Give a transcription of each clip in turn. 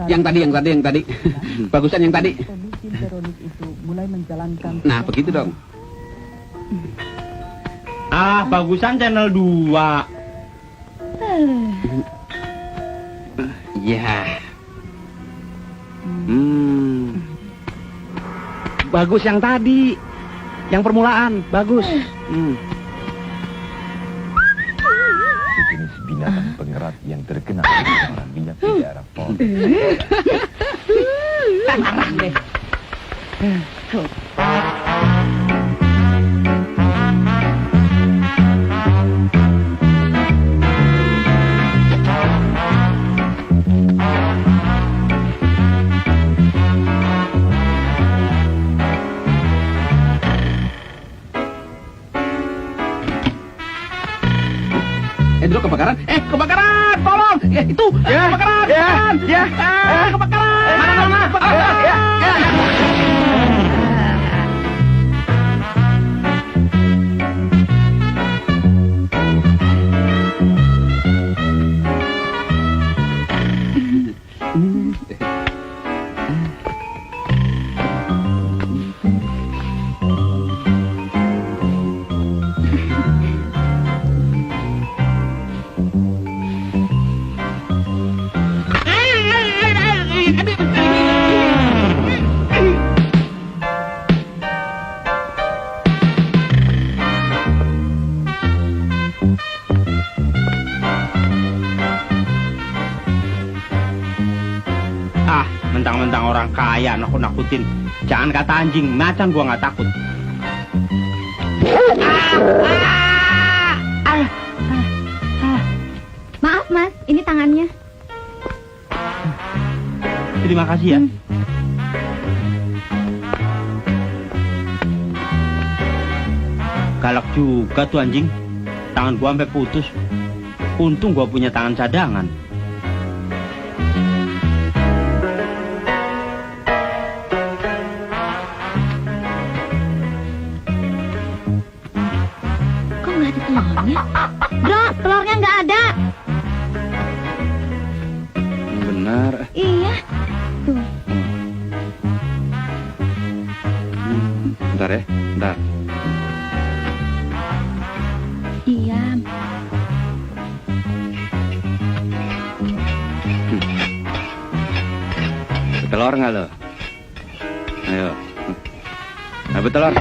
Yang tadi. Bagusan yang tadi. Nah, begitu dong. Bagusan channel 2. Ya. Bagus yang tadi. Yang permulaan, bagus. Sejenis binatang pengerat yang terkena pencemaran minyak di daerah Pol. Marah deh. Indro kebakaran. Kebakaran! Tolong! Itu! Kebakaran! Kebakaran! Mana? Mentang-mentang orang kaya nakut-nakutin. Jangan kata anjing, macan gua nggak takut. Maaf mas, ini tangannya. Terima kasih ya. Galak juga tuh anjing. Tangan gua sampai putus. Untung gua punya tangan cadangan. Telurnya? Bro, telurnya nggak ada. Benar. Iya. Tuh. Bentar ya, bentar. Diam. Betelor nggak lo? Ayo. Nah, betelor.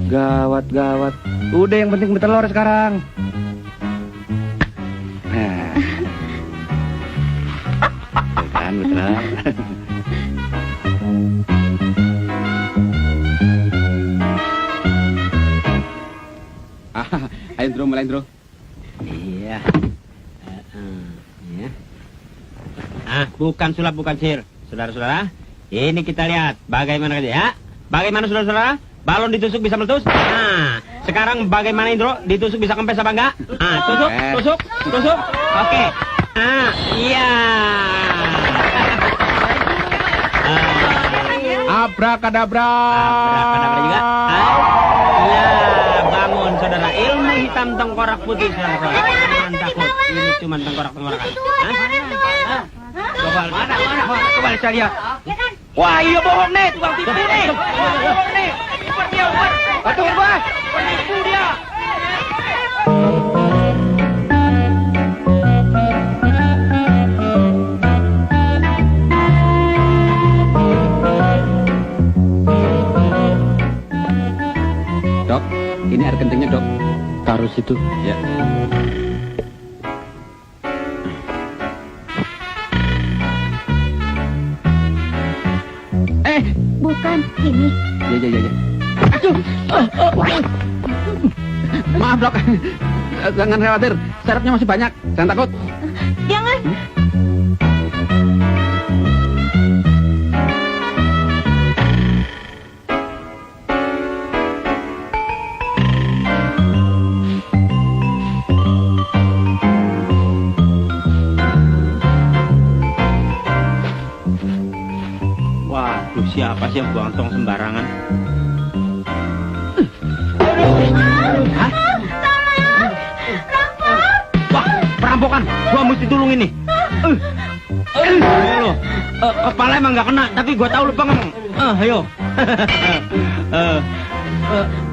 Gawat. Udah yang penting betelor sekarang. Nah. Kan betelor. Ayo Indro, mulai Indro. Iya. Bukan sulap, bukan sihir. Saudara-saudara, ini kita lihat bagaimana ya. Bagaimana saudara-saudara? Balon ditusuk bisa meletus. Nah, sekarang bagaimana Indro? Ditusuk bisa kempes apa enggak? Tusuk. Oke. Iya. Abrakadabra. Abrakadabra juga. Ya, bangun saudara. Ilmu hitam tengkorak putih saudara. Jangan takut. Ini cuma tengkorak-tengkorakan. Coba mana? Coba saya lihat. Wah, iya bohong nih, tukang tipu nih. Bohong nih. Dia buat. Betul, Bos. Penipu dia. Dok, ini air kencingnya, Dok. Taruh situ. Ya. Bukan, ini. Ya. Aduh. Maaf, Dok. Jangan khawatir, sarapnya masih banyak. Jangan takut. Jangan. Waduh, siapa sih yang buang tong sembarangan? Hah? Wah, perampokan Wah, gua mesti tulungin nih. Ayo lo. Kepala emang nggak kena, tapi gua tahu lu ngomong. Ayo.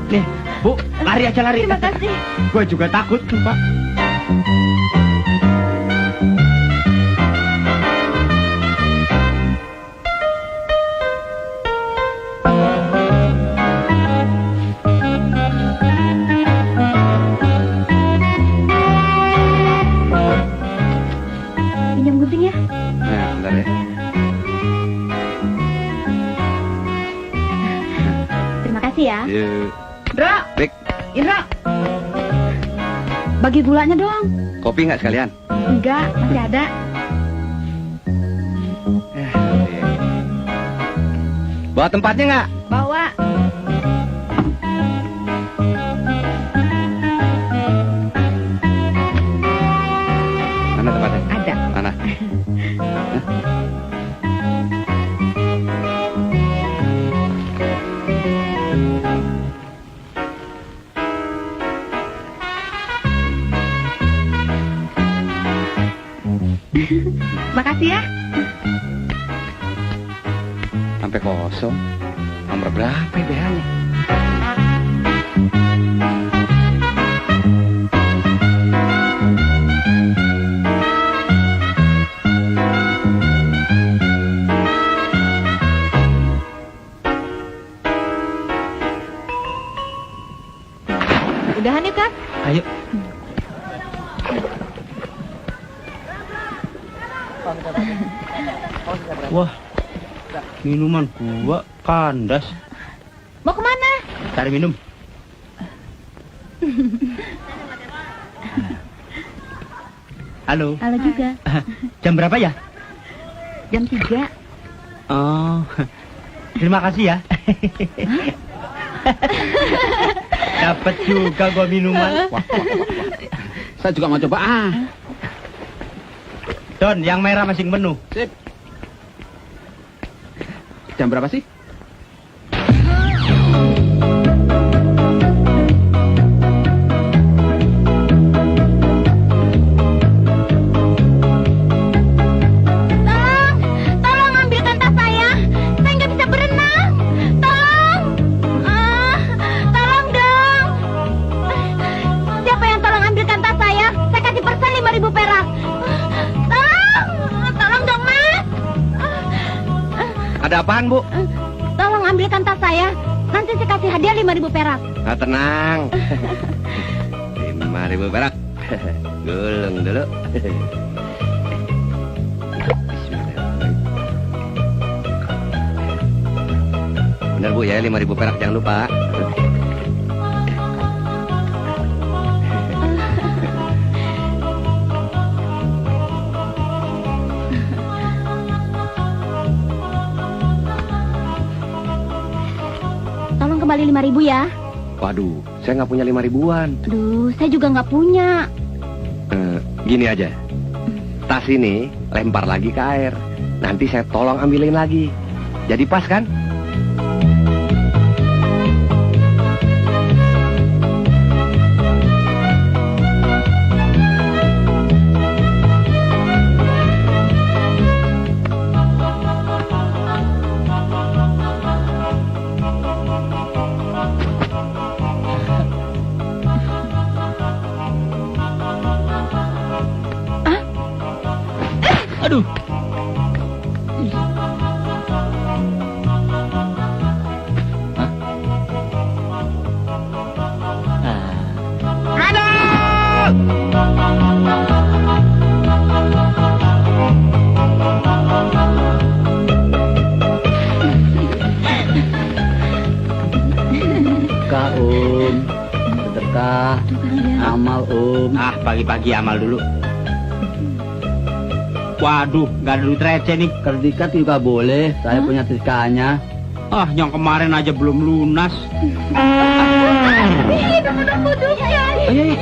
Nih, Bu, lari aja lari. Terima kasih. Gua juga takut, Pak. Pinjam gunting ya. Nah, bentar ya. Terima kasih ya. Yuk. Indra, Rik, Indra. Bagi gulanya dong. kopi nggak sekalian? Enggak, masih ada. Iya. Bawa tempatnya nggak? Bawa. Mana tempatnya? Ada. Mana? Makasih ya. Sampai kosong. Nomor berapa ya BH-nya? Udahan yuk, Kak. Ayo. Wah, minuman gua kandas. Mau kemana? Cari minum. Halo. Halo juga. Jam berapa ya? Jam 3. Oh, terima kasih ya. Dapat juga gua minuman. Saya juga mau coba. Don, yang merah masing penuh. Sip. Jam berapa sih? Tolong ambilkan tas saya. Saya nggak bisa berenang. Tolong dong. Siapa yang tolong ambilkan tas saya? Saya kasih persen 5.000 perak. Tolong dong, Mas. Ada apaan, Bu? Tolong ambilkan tas saya. Nanti saya kasih hadiah 5.000 perak. Nah, tenang. 5.000 perak. Gulung dulu. Bismillahirrahmanirrahim. Benar, Bu, ya, 5.000 perak, jangan lupa. Tolong kembali 5.000 ya. Waduh, saya nggak punya 5.000-an. Aduh, saya juga nggak punya. Gini aja. Tas ini lempar lagi ke air. Nanti saya tolong ambilin lagi. Jadi pas kan? Aduh. Sedekah, amal, Ah, pagi-pagi amal dulu. Waduh, nggak ada duit receh nih. Kalau diikat juga boleh. Saya punya tiskanya. Ah, yang kemarin aja belum lunas. Ayo.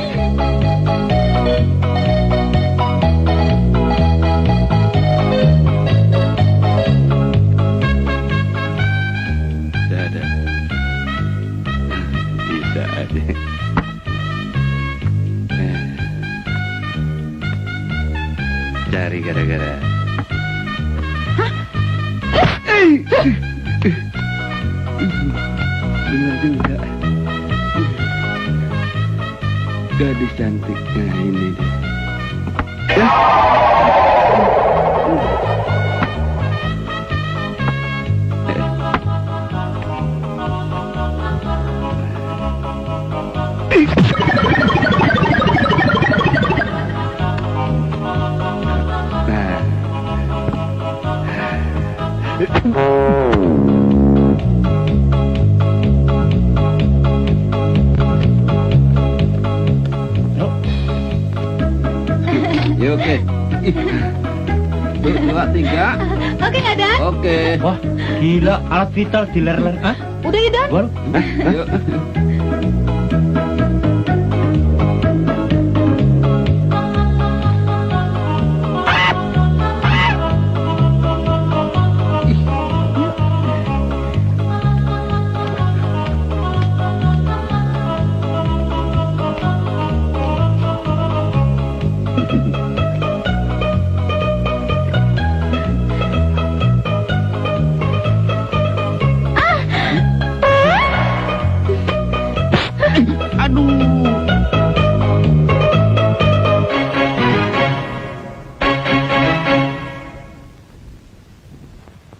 Ada. Bisa ada. Gadis cantiknya ini deh. Ya, oke. 1, 2, 3. Oke nggak, Dan? Oke. Wah, gila, alat vital diler-ler. Hah? Udah ya, Dan? Waduh. Yuk.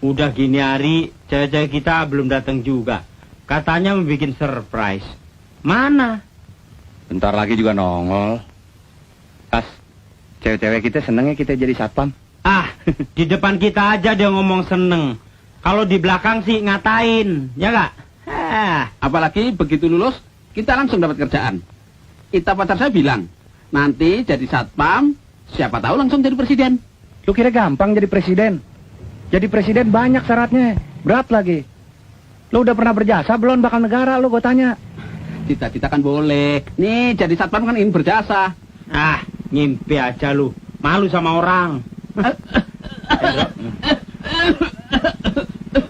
Udah gini hari, cewek-cewek kita belum datang juga. Katanya mau bikin surprise. Mana? Bentar lagi juga nongol. Tas, cewek-cewek kita senengnya kita jadi satpam. Ah, di depan kita aja dia ngomong seneng. Kalau di belakang sih ngatain, ya nggak? Apalagi begitu lulus, kita langsung dapat kerjaan. Ita pacar saya bilang, nanti jadi satpam, siapa tahu langsung jadi presiden. Lu kira gampang jadi presiden? Jadi presiden banyak syaratnya, berat lagi. Lu udah pernah berjasa belum bakal negara, lu gue tanya. Cita-cita kan boleh. Nih, jadi satpam kan ingin berjasa. Ah, ngimpi aja lu. Malu sama orang.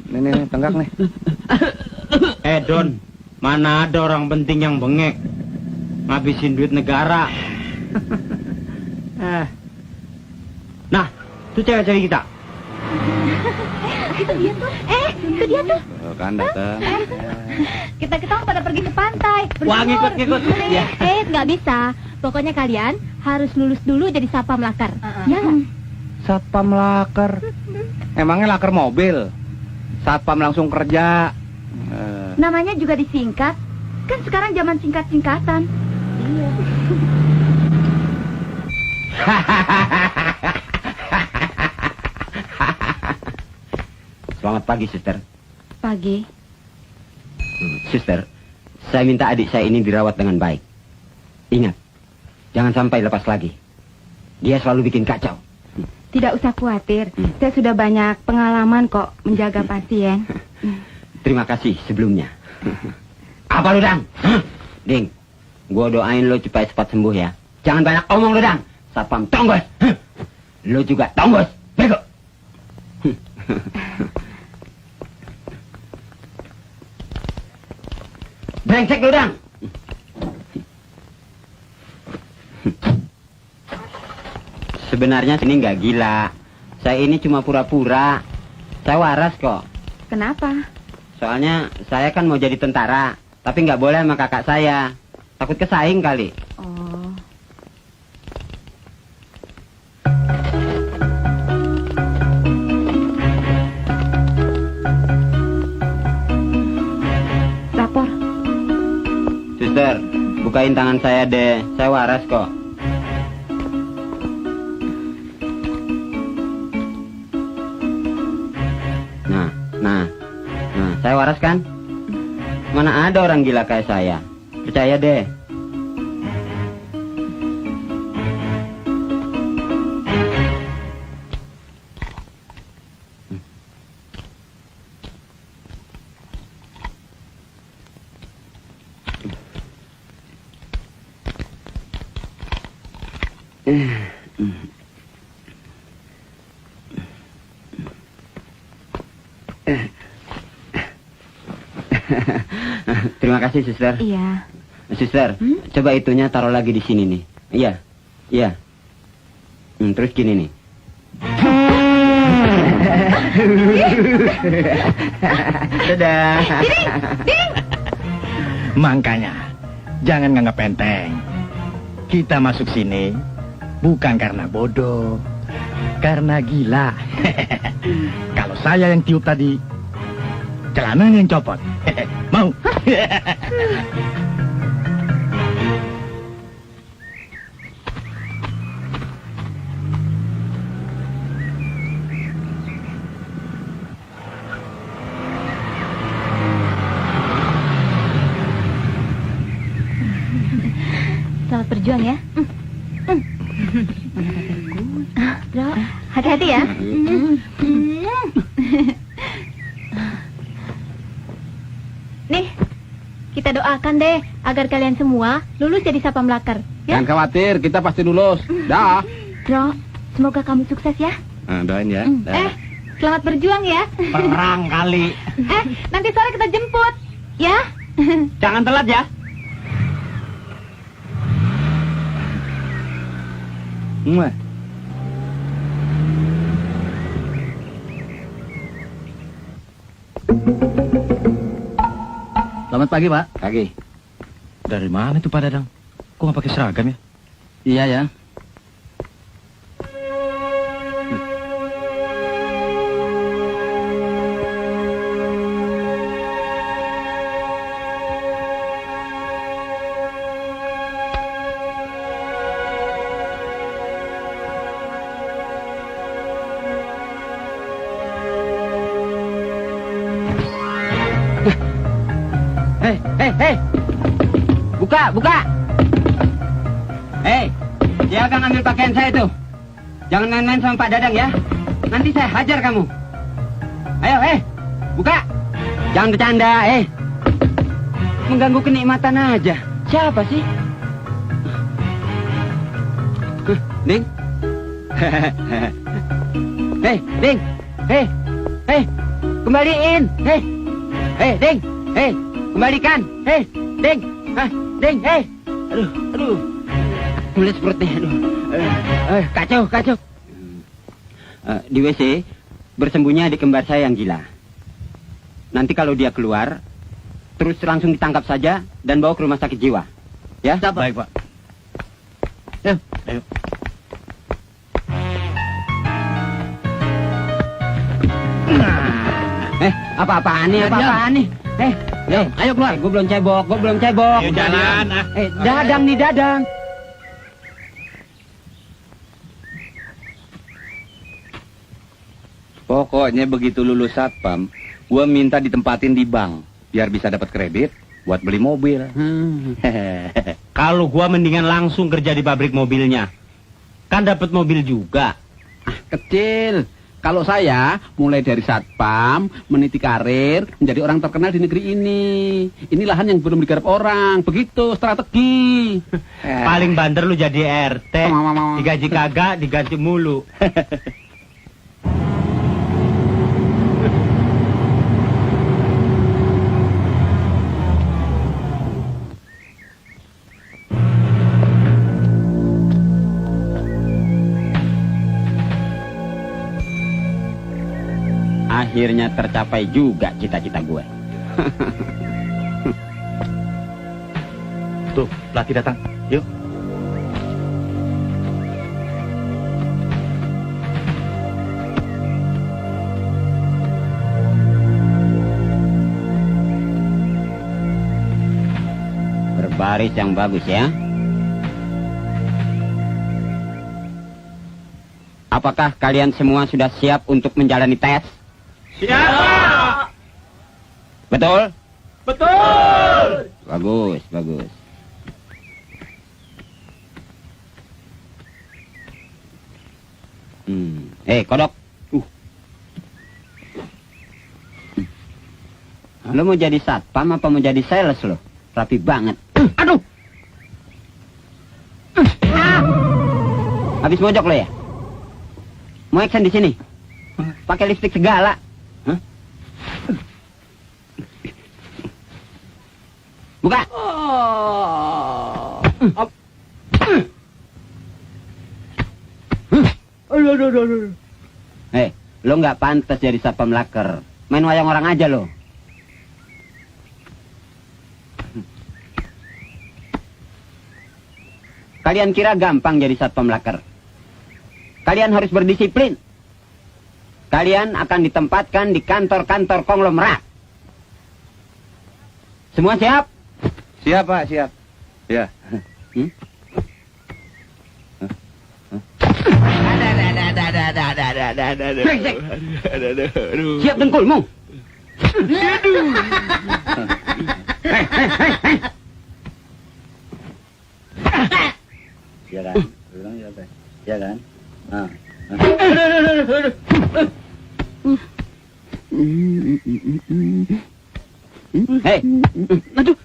Nih, tenggak nih. Don, mana ada orang penting yang bengek ngabisin duit negara. Nah, tuh cewek-cewek kita. Itu dia tuh. Itu dia tuh. Kan datang. Kita pada pergi ke pantai. Wah, ngikut. Ya. Nggak bisa. Pokoknya kalian harus lulus dulu jadi satpam lakar. Ya nggak? Satpam lakar. Emangnya lakar mobil? Satpam langsung kerja. Namanya juga disingkat. Kan sekarang zaman singkat-singkatan. Iya. Selamat pagi, Suster. Pagi. Suster, saya minta adik saya ini dirawat dengan baik. Ingat, jangan sampai lepas lagi. Dia selalu bikin kacau. Tidak usah khawatir. Saya sudah banyak pengalaman kok menjaga pasien. Terima kasih sebelumnya. Apa lu, Dang? Ding, gua doain lo supaya cepat sembuh ya. Jangan banyak omong lu, Dang. Satpam tonggos. Lo juga tonggos. Bego. Brengsek lu, Dang. Sebenarnya sini nggak gila. Saya ini cuma pura-pura. Saya waras kok. Kenapa? Soalnya saya kan mau jadi tentara, tapi nggak boleh sama kakak saya. Takut kesaing kali. Oh. Lapor. Suster, bukain tangan saya deh. Saya waras kok. Nah, saya waras kan? Mana ada orang gila kayak saya? Percaya deh. Terima kasih, Suster. Iya. Suster, coba itunya taruh lagi di sini nih. Iya. Terus gini nih. Dadah. Makanya, jangan nganggap enteng. Kita masuk sini bukan karena bodoh, karena gila. Kalau saya yang tiup tadi, celananya yang copot. Mau? Selamat berjuang ya. Bro, hati-hati ya. Nih, kita doakan deh agar kalian semua lulus jadi satpam laker. Ya? Jangan khawatir, kita pasti lulus. Dah. Bro, semoga kamu sukses ya. Doain ya. Selamat berjuang ya. Perang kali. Nanti sore kita jemput. Ya. Jangan telat ya. Selamat pagi, Pak. Pagi. Dari mana itu Pak Dadang? Kok nggak pakai seragam ya? Iya ya. Hei. Buka. Hei, siapa ngambil pakaian saya itu? Jangan main-main sama Pak Dadang ya. Nanti saya hajar kamu. Ayo, buka. Jangan bercanda, mengganggu kenikmatan aja. Siapa sih? Ding. Ding. Kembaliin. Ding. Kembalikan. Ding. Ding. Aduh. Mulut perutnya, aduh. Kacau. Di WC, bersembunyi adik kembar saya yang gila. Nanti kalau dia keluar, terus langsung ditangkap saja dan bawa ke rumah sakit jiwa. Ya? Baik, Pak. Ayo. Apa-apaan nih? Ayo keluar. Gue belum cebok. Ayo jalan. Dadang. Pokoknya begitu lulus satpam, gua minta ditempatin di bank biar bisa dapat kredit buat beli mobil. Kalau gua mendingan langsung kerja di pabrik mobilnya. Kan dapat mobil juga. Kecil. Kalau saya mulai dari satpam, meniti karir, menjadi orang terkenal di negeri ini. Ini lahan yang belum digarap orang. Begitu strategi. Paling banter lu jadi RT. Digaji kagak, diganti mulu. Akhirnya tercapai juga cita-cita gue. Tuh, pelatih datang. Yuk. Berbaris yang bagus ya. Apakah kalian semua sudah siap untuk menjalani tes? Siapa? Betul? Betul. Bagus. Kodok. Lo mau jadi satpam apa mau jadi sales lo? Rapi banget. Aduh. Habis mojok lo ya? Mau action di sini? Pakai lipstick segala. Hah? Buka. Lo nggak pantas jadi satpam laker. Main wayang orang aja lo. Kalian kira gampang jadi satpam laker? Kalian harus berdisiplin. Kalian akan ditempatkan di kantor-kantor konglomerat. Semua siap? Siap, Pak, siap. Ya. Brengsek. Siap dengkulmu. Iya kan? Bilang ya, Pak. Iya kan? Nah. Hei, aduh,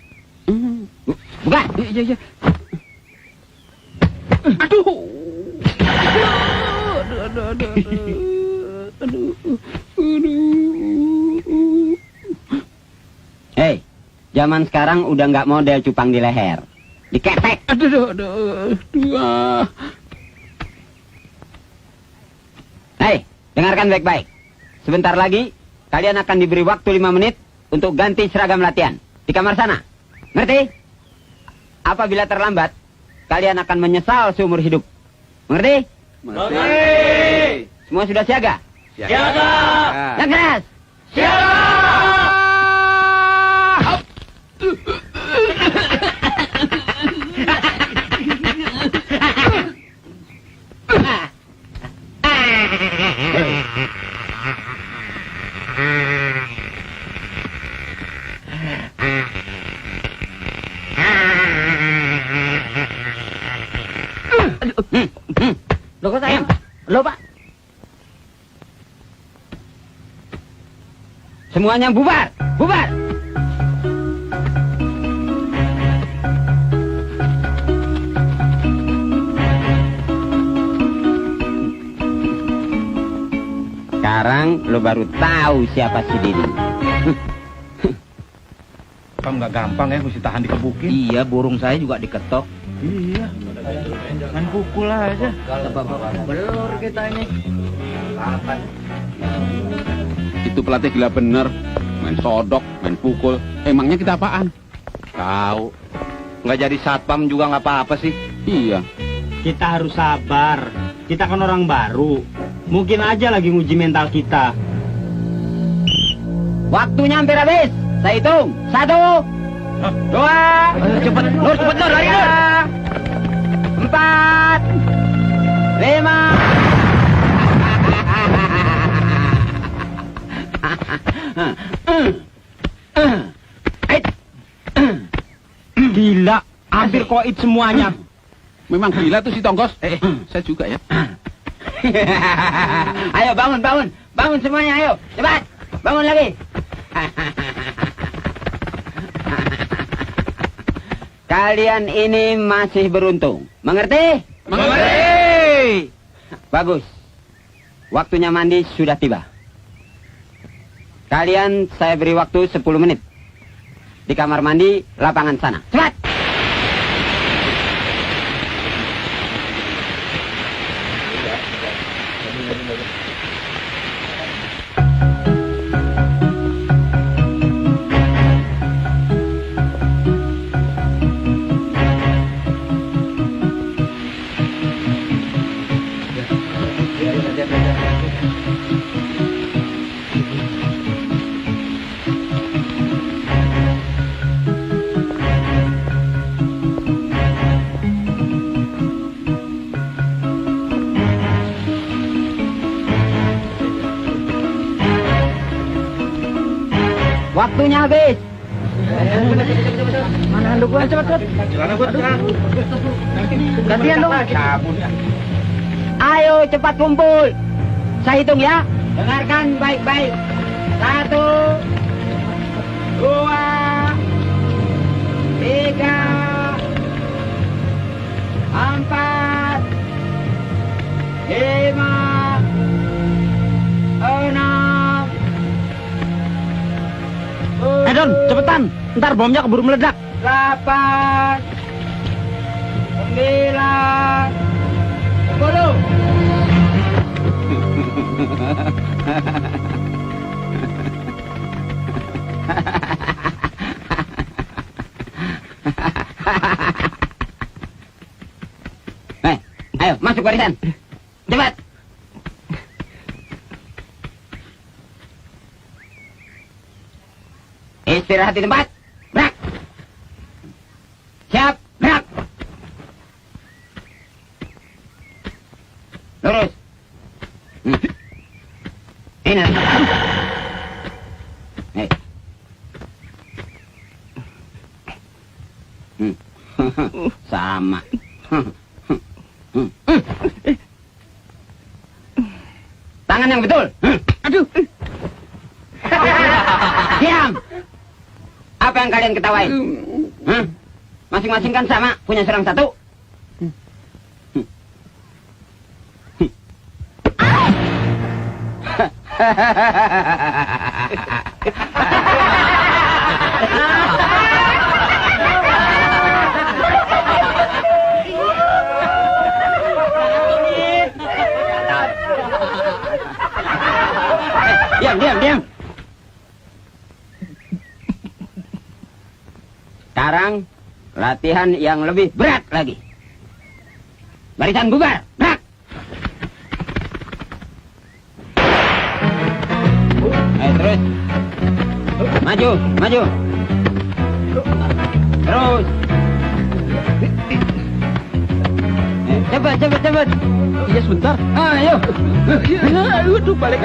buka. Iya. Aduh. Hei, zaman sekarang udah nggak model cupang di leher, diketek. Aduh. Hei, dengarkan baik-baik. Sebentar lagi, kalian akan diberi waktu 5 menit untuk ganti seragam latihan di kamar sana. Ngerti? Apabila terlambat, kalian akan menyesal seumur hidup. Mengerti? Mengerti. Semua sudah siaga? Siaga. Yang keras! Loh kok saya? Loh Pak. Semuanya bubar, bubar. Sekarang lo baru tahu siapa si Didi. Kamu nggak gampang ya, mesti tahan dikebukin. Iya, burung saya juga diketok. Iya, main pukul aja. Belur kita ini. Itu pelatih gila bener. Main sodok, main pukul. Emangnya kita apaan? Tahu. Nggak jadi satpam juga nggak apa-apa sih. Iya. Kita harus sabar. Kita kan orang baru. Mungkin aja lagi nguji mental kita. Waktunya hampir habis. Saya hitung. 1, 2. Cepet, Nur, lari Nur. 4, 5. Gila, hampir koit semuanya. Memang gila tuh si Tonggos. Saya juga ya. Ayo bangun, bangun semuanya, ayo, cepat, bangun lagi. Kalian ini masih beruntung, mengerti? Mengerti. Bagus. Waktunya mandi sudah tiba. Kalian saya beri waktu 10 menit. Di kamar mandi lapangan sana. Cepat! Waktunya habis. Mana handuk gua? Cepat. Gantian dong. Ayo cepat kumpul. Saya hitung ya. Dengarkan baik-baik. 1, 2, 3, 4, 5, 6. Don, cepetan. Ntar bomnya keburu meledak. 8, 9, 10. Ayo, masuk barisan. Cepat. Istirahat di tempat. Gerak. Siap, gerak. Lurus. Ini. Sama. Tangan yang betul. Aduh. Diam. Apa yang kalian ketawain? Masing-masing kan sama, punya serang satu. Diam. Sekarang latihan yang lebih berat lagi. Barisan bubar, gerak. Ayo terus. Maju. Terus. Cepat. Iya sebentar. Ayo. Aduh balik.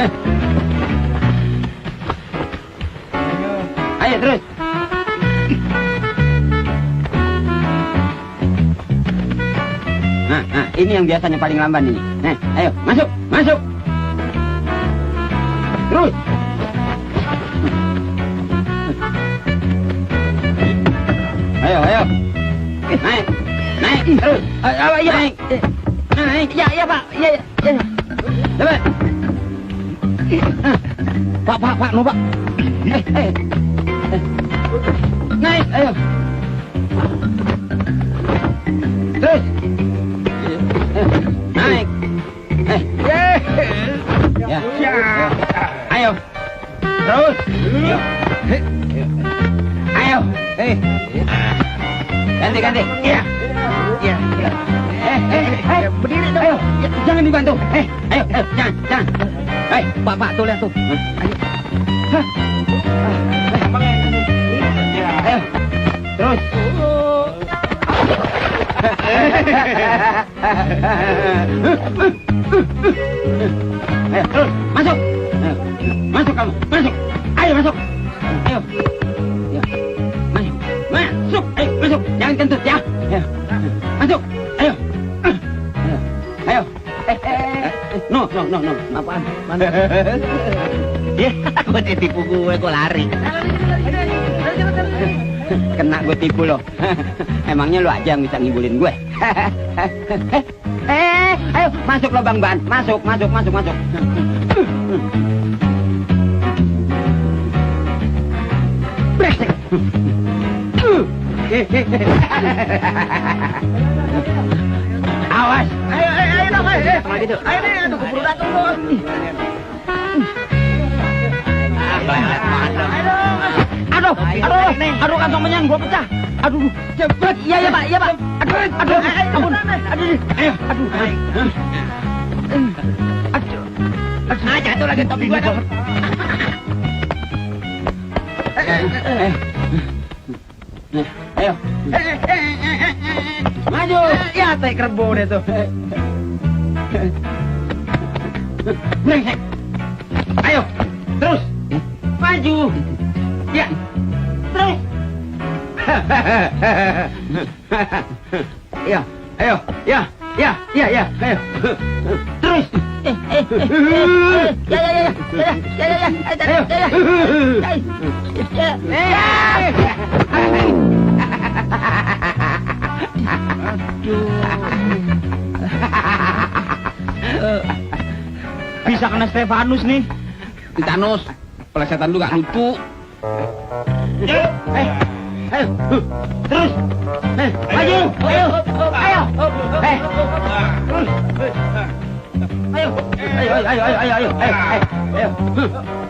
Ayo terus. Nah, ini yang biasanya paling lamban ini. Nah, ayo, masuk. Terus. Ayo. Naik. Terus. Iya, naik. Ya, Pak. Iya. Cepat. Pak, no Pak. Naik, ayo. Terus. Naik. Ya. Ayo. Terus. Ayo. Ganti. Ya. Berdiri dong. Ayo. Jangan dibantu. Ayo. Jangan. Pak, tuh lihat tuh. Ayo. Terus. Ayo, terus. Masuk. Masuk kamu. Masuk. Ayo masuk. Ayo. Ya. Masuk. Ayo, masuk. Jangan kentut ya. Ayo. Masuk. Ayo. Ayo. No. Apaan? Mana? Ya, gue ditipu gue lari. Kena gue tipu lo. Emangnya lo aja yang bisa ngibulin gue. Ayo masuk lo Bang Ban. Masuk. Brengsek. Awas. Ayo dong. Ayo tuh keburu datang lo. Aduh kantong menyan gua pecah. Aduh, cepet. Iya Pak. Aduh, ampun. Aduh. Jatuh lagi topi gua. Ayo. Maju. Ya, teh kerbau deh tuh. Brengsek. Ayo, terus. Maju. Ya. Terus. Ya, ayo. Ya. Ayo. Terus. Bisa kena Stefanus nih. Titanus. Pelesetan lu gak lucu. Ayo. Terus. Maju. Ayo.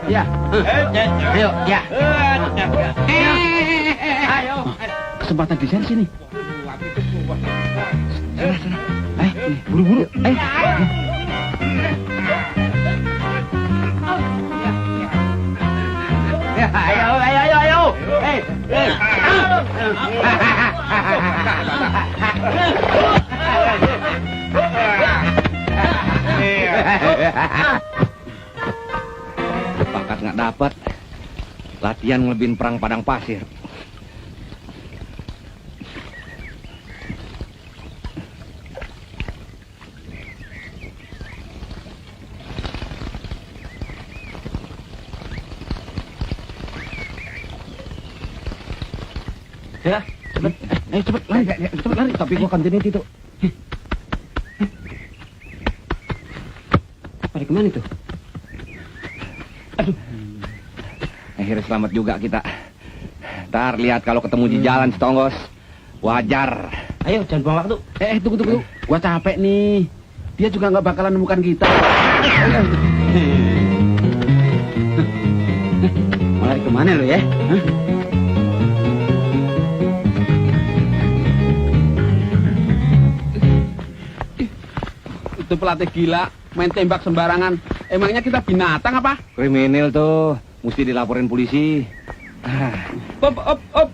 Ya. Ayo. Ya. Ayo. Kesempatan di sini. Buru-buru. Ayo. Bakat nggak dapat. Latihan ngelebihin perang padang pasir. Ya, cepet. Cepet lari. Tapi gua continuity tuh. Pada kemana itu? Akhirnya selamat juga kita. Ntar lihat kalau ketemu di jalan Setonggos. Wajar. Ayo, jangan buang waktu. Tunggu. Gua capek nih. Dia juga nggak bakalan nemukan kita. Mau lari kemana lo ya? Hah? Itu pelatih gila, main tembak sembarangan. Emangnya kita binatang apa? Kriminal tuh. Mesti dilaporin polisi. Op.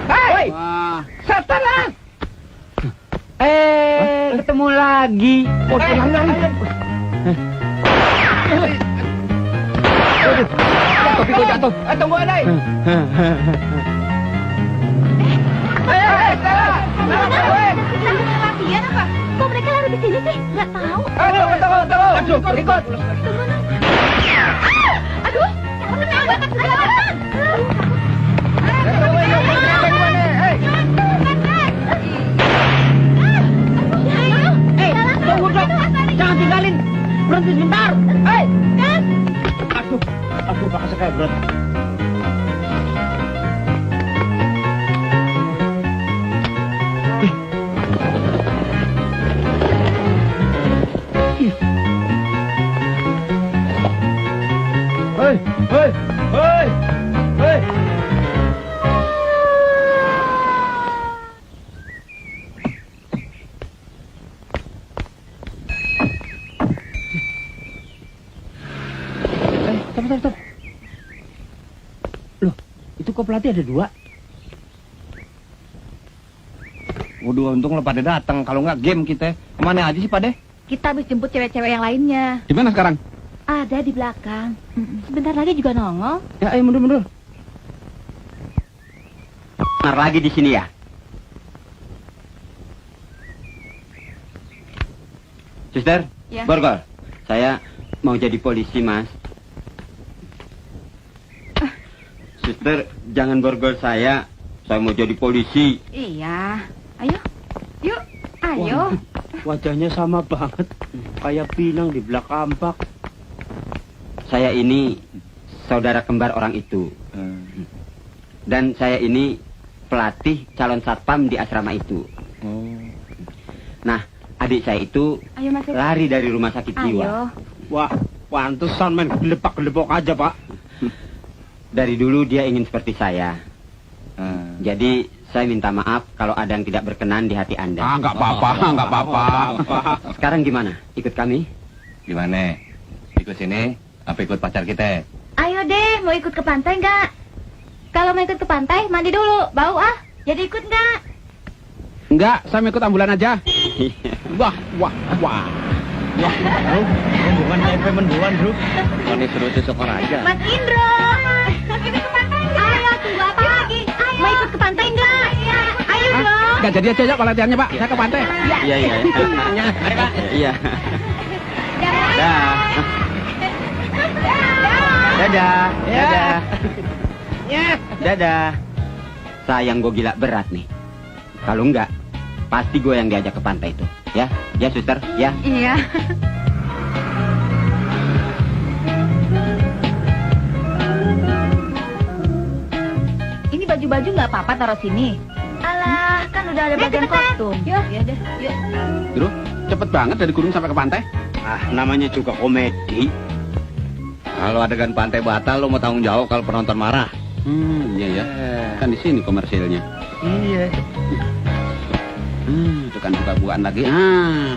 Hai, Wah, satanas. Ketemu lagi. Topi gua jatuh. Tunggu ada. Latihan apa? Kok mereka lari di sini sih? Nggak tahu. Tunggu. Ikut. Aduh, udah banget kelihatan. Tunggu dong. Jangan tinggalin. Berhenti sebentar. Kan? Aduh, bakal kayak berat. Hei. Stop. Loh, itu kok pelatih ada dua? Waduh, untung lo pada datang. Kalau nggak game kita. Kemana aja sih, Pade? Kita habis jemput cewek-cewek yang lainnya. di mana sekarang? Ada di belakang. Sebentar lagi juga nongol. Ya, ayo mundur. Benar lagi di sini ya? Suster, Ya. Borgol. Saya mau jadi polisi, Mas. Suster, jangan borgol saya. Saya mau jadi polisi. Iya. Ayo. Yuk. Ayo. Wajahnya sama banget. Kayak pinang di belakang kampak. Saya ini saudara kembar orang itu. Dan saya ini pelatih calon satpam di asrama itu. Nah, adik saya itu Ayo masuk. lari dari rumah sakit jiwa. Ayo. Wah, pantesan main gelepak-gelepok aja, Pak. Dari dulu dia ingin seperti saya. Jadi saya minta maaf kalau ada yang tidak berkenan di hati Anda. Nggak apa-apa. Sekarang gimana? Ikut kami? Gimana? Ikut sini? Apa ikut pacar kita? Ayo deh, mau ikut ke pantai nggak? Kalau mau ikut ke pantai, mandi dulu. Bau ah. Jadi ikut nggak? Enggak, saya mau ikut ambulan aja. Wah. Rombongan SMP menduan, Bro. Ini seru sekor aja. Mas Indro. Kita ke pantai. Ayo, tunggu apa lagi? Ayo. Mau ikut ke pantai nggak? Ayo dong. Nggak jadi aja ya kalau latihannya, Pak. Saya ke pantai. Iya. Iya. Dadah. Sayang gue gila berat nih. Kalau enggak, pasti gue yang diajak ke pantai itu. Ya, suster, ya. Iya. Ini baju-baju nggak apa-apa taruh sini. Alah, kan udah ada bagian kostum. Yuk. Iya deh, yuk. Terus, cepet banget dari gunung sampai ke pantai. Namanya juga komedi. Kalau adegan pantai batal, lo mau tanggung jawab kalau penonton marah. Iya ya. Kan di sini komersilnya. Iya. Udah bukan buka-bukaan lagi. Ah.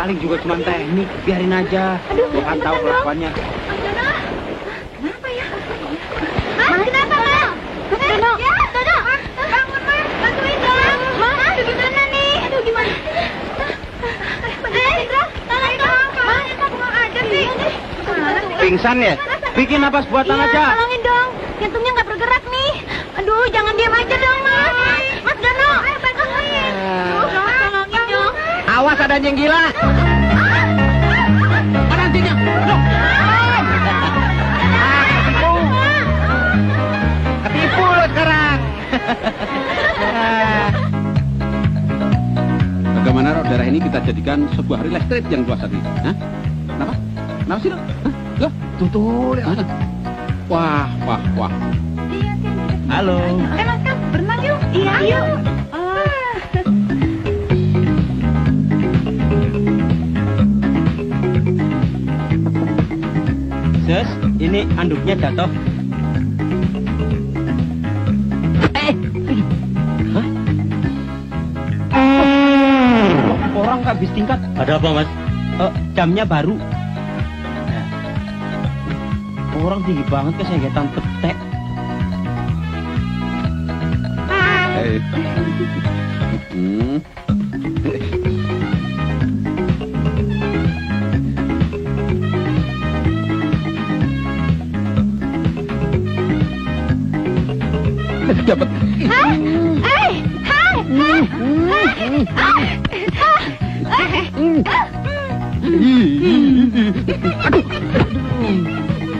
Paling juga cuma teknik, biarin aja. Gua kan tahu kelakuannya. Kenapa ya? Mas, kenapa, Mas? Dono. Ya, Dono. Bangun, Mas. Bantuin dong. Mas, gimana nih? Aduh, gimana? Indra, tolong dong. Mas, kurang aja sih. Pingsan ya? Bikin napas buatan Iya, aja. tolongin dong. Jantungnya nggak bergerak nih. Aduh, jangan diam aja dong, Mas. Mas Dono, ayo bantuin. Tolongin dong. Awas ada yang gila. Mana antinya? Ketipu lo sekarang. Bagaimana roh darah ini kita jadikan sebuah relax trip yang luas tadi? Hah? Kenapa? Kenapa sih lo? Hah? Loh? Tutul ya. Hah? Wah, wah, wah. Halo. Mas, Kang, berenang yuk. Iya, yuk. Sus, ini anduknya jatuh. Hah? Orang nggak bis tingkat. Ada apa, Mas? Jamnya baru. Orang tinggi banget kesegetan petek. Dapat.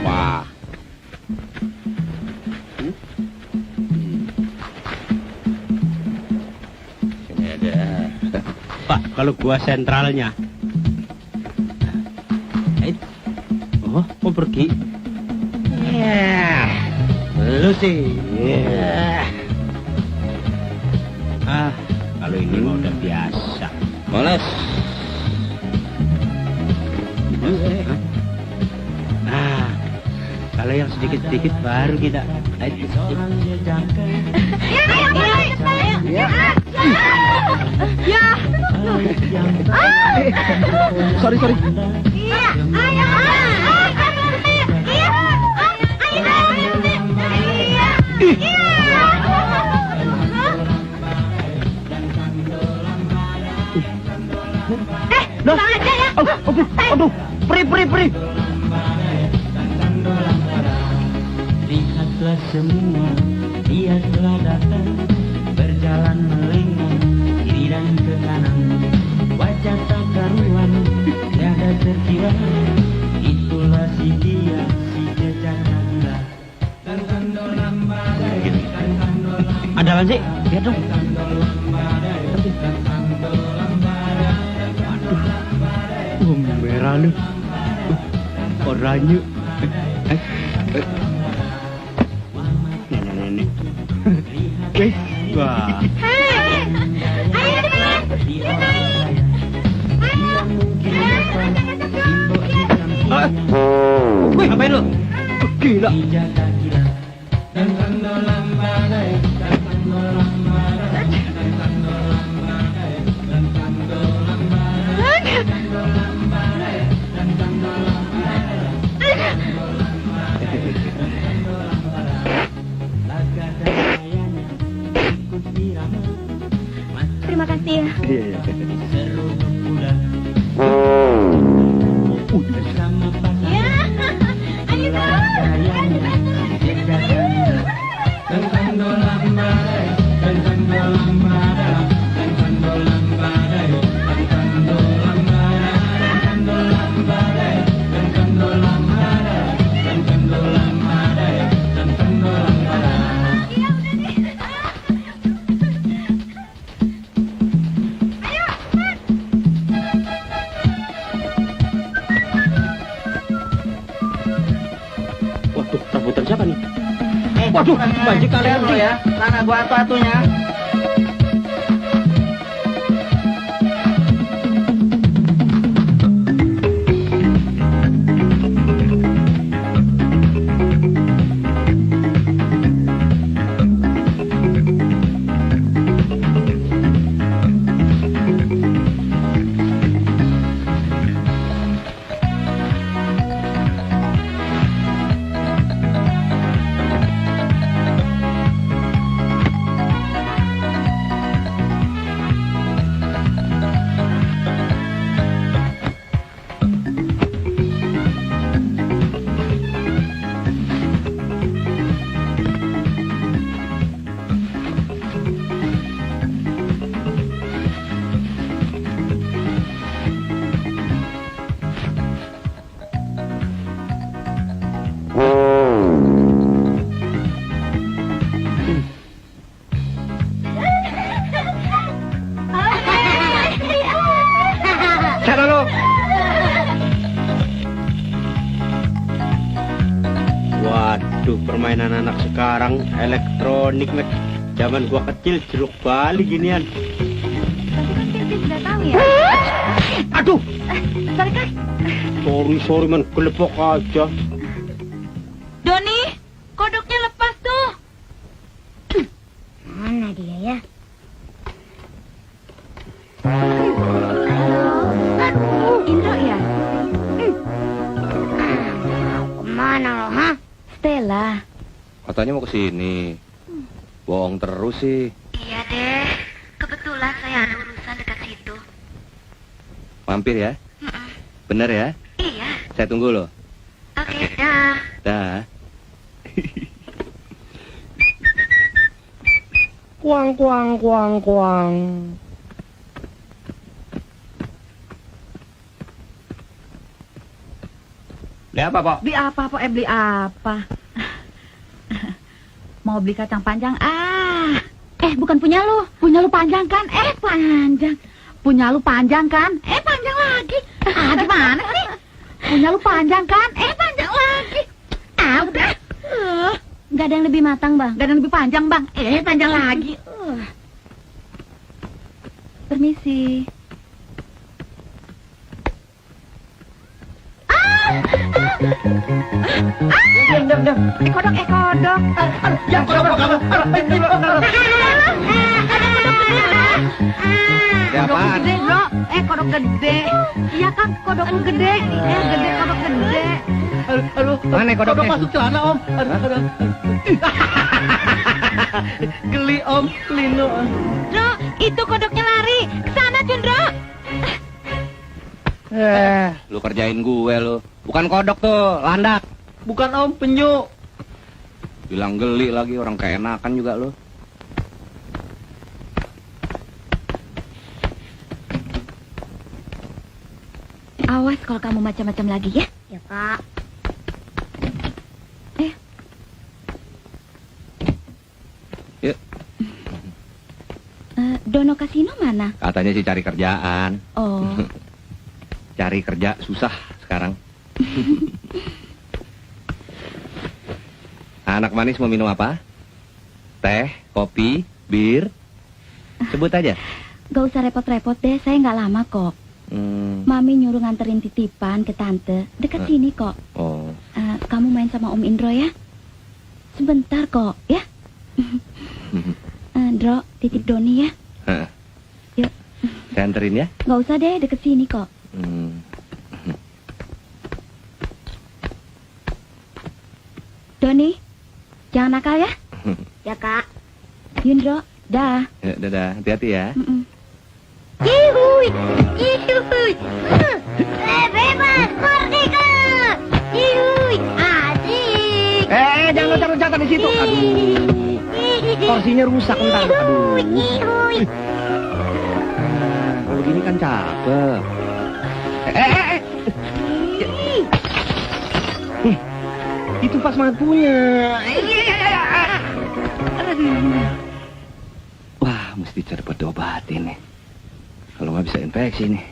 Wah. Sini ada. Pak, kalau gua sentralnya. Oh, mau pergi? Lu sih. Kalau ini mah udah biasa. Moles. Kalau yang sedikit-sedikit baru kita. Sorry. Aduh, peri. Lihatlah semua, dia telah datang, berjalan melenggang kiri dan ke kanan, wajah tak karuan, tiada terkira, itulah si dia, si jejaknya gila. Ada apa sih? Lihat dong. Merah nih. Oranye. Nenek. Wah. Wih, ngapain lu? Gila. Terima kasih ya. Iya. Ayo. Waduh, baju kalian lo ya. Mana gua atunya? Sana lo. Waduh, permainan anak sekarang elektronik, Mek. Zaman gua kecil jeruk bali ginian. Tapi kan Tintin sudah tahu ya. Aduh. Sorry, Kak. Sorry, man, kelepok aja. Doni, kodoknya lepas tuh. Mana dia ya? Indro ya? Kemana lo, ha? Stella. Katanya mau ke sini. Bohong terus sih. Iya deh, kebetulan saya ada urusan dekat situ. Mampir ya? Bener ya? Iya, Saya tunggu loh. oke, dah. Dah. Kuang, kuang, kuang, kuang. Beli apa, Pak? Beli apa, Pak? Beli apa? Mau beli kacang panjang? Bukan punya lu. Punya lu panjang kan? Panjang. Punya lu panjang kan? Panjang lagi. Gimana sih? Punya lu panjang kan? Panjang lagi. Udah. Nggak ada yang lebih matang, Bang. Gak ada yang lebih panjang, Bang. Panjang lagi. Permisi. Diam. Kodok. Yang kodok kamu. Kodok gede, bro. Kodok gede. Iya kan, kodok gede. Gede, kodok gede. Aduh, mana kodoknya? Kodok masuk celana, Om. Aduh. Geli, Om. Lino. Dro, itu kodoknya lari. Kesana, Jundro. Lu kerjain gue lu. Bukan kodok tuh, landak. Bukan, Om, penyu. Bilang geli lagi, orang keenakan juga lu. Awas kalau kamu macam-macam lagi ya. Ya, Kak. Yuk. Dono Kasino mana? Katanya sih cari kerjaan. Oh, Cari kerja susah sekarang. Anak manis mau minum apa? Teh, kopi, bir? Sebut aja. gak usah repot-repot deh. Saya nggak lama kok. Mami nyuruh nganterin titipan ke tante. Dekat sini kok. Oh. Kamu main sama Om Indro ya? Sebentar kok, ya? Dro, titip Doni ya? Yuk. Saya anterin ya? Gak usah deh, deket sini kok. Doni, jangan nakal ya? Ya, Kak. Yundro, dah. Ya, dadah, hati-hati ya. Yuhui, yuhui. Bebas, merdeka. Yuhui, asik. Jangan loncat-loncatan di situ. Aduh. Kursinya rusak ntar. Aduh. Yuhui. Kalau gini kan cakep. Itu pas banget punya. Wah, mesti cepet diobatin nih. Kalau nggak bisa infeksi nih.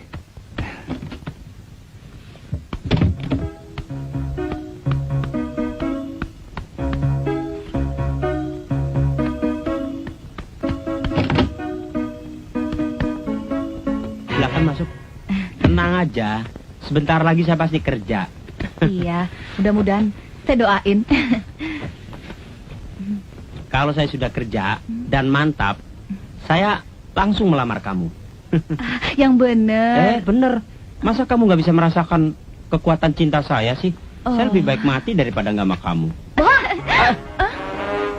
aja. Sebentar lagi saya pasti kerja. Iya, mudah-mudahan saya doain. Kalau saya sudah kerja dan mantap, saya langsung melamar kamu. Yang bener. Bener. Masa kamu nggak bisa merasakan kekuatan cinta saya sih? Saya lebih baik mati daripada nggak sama kamu.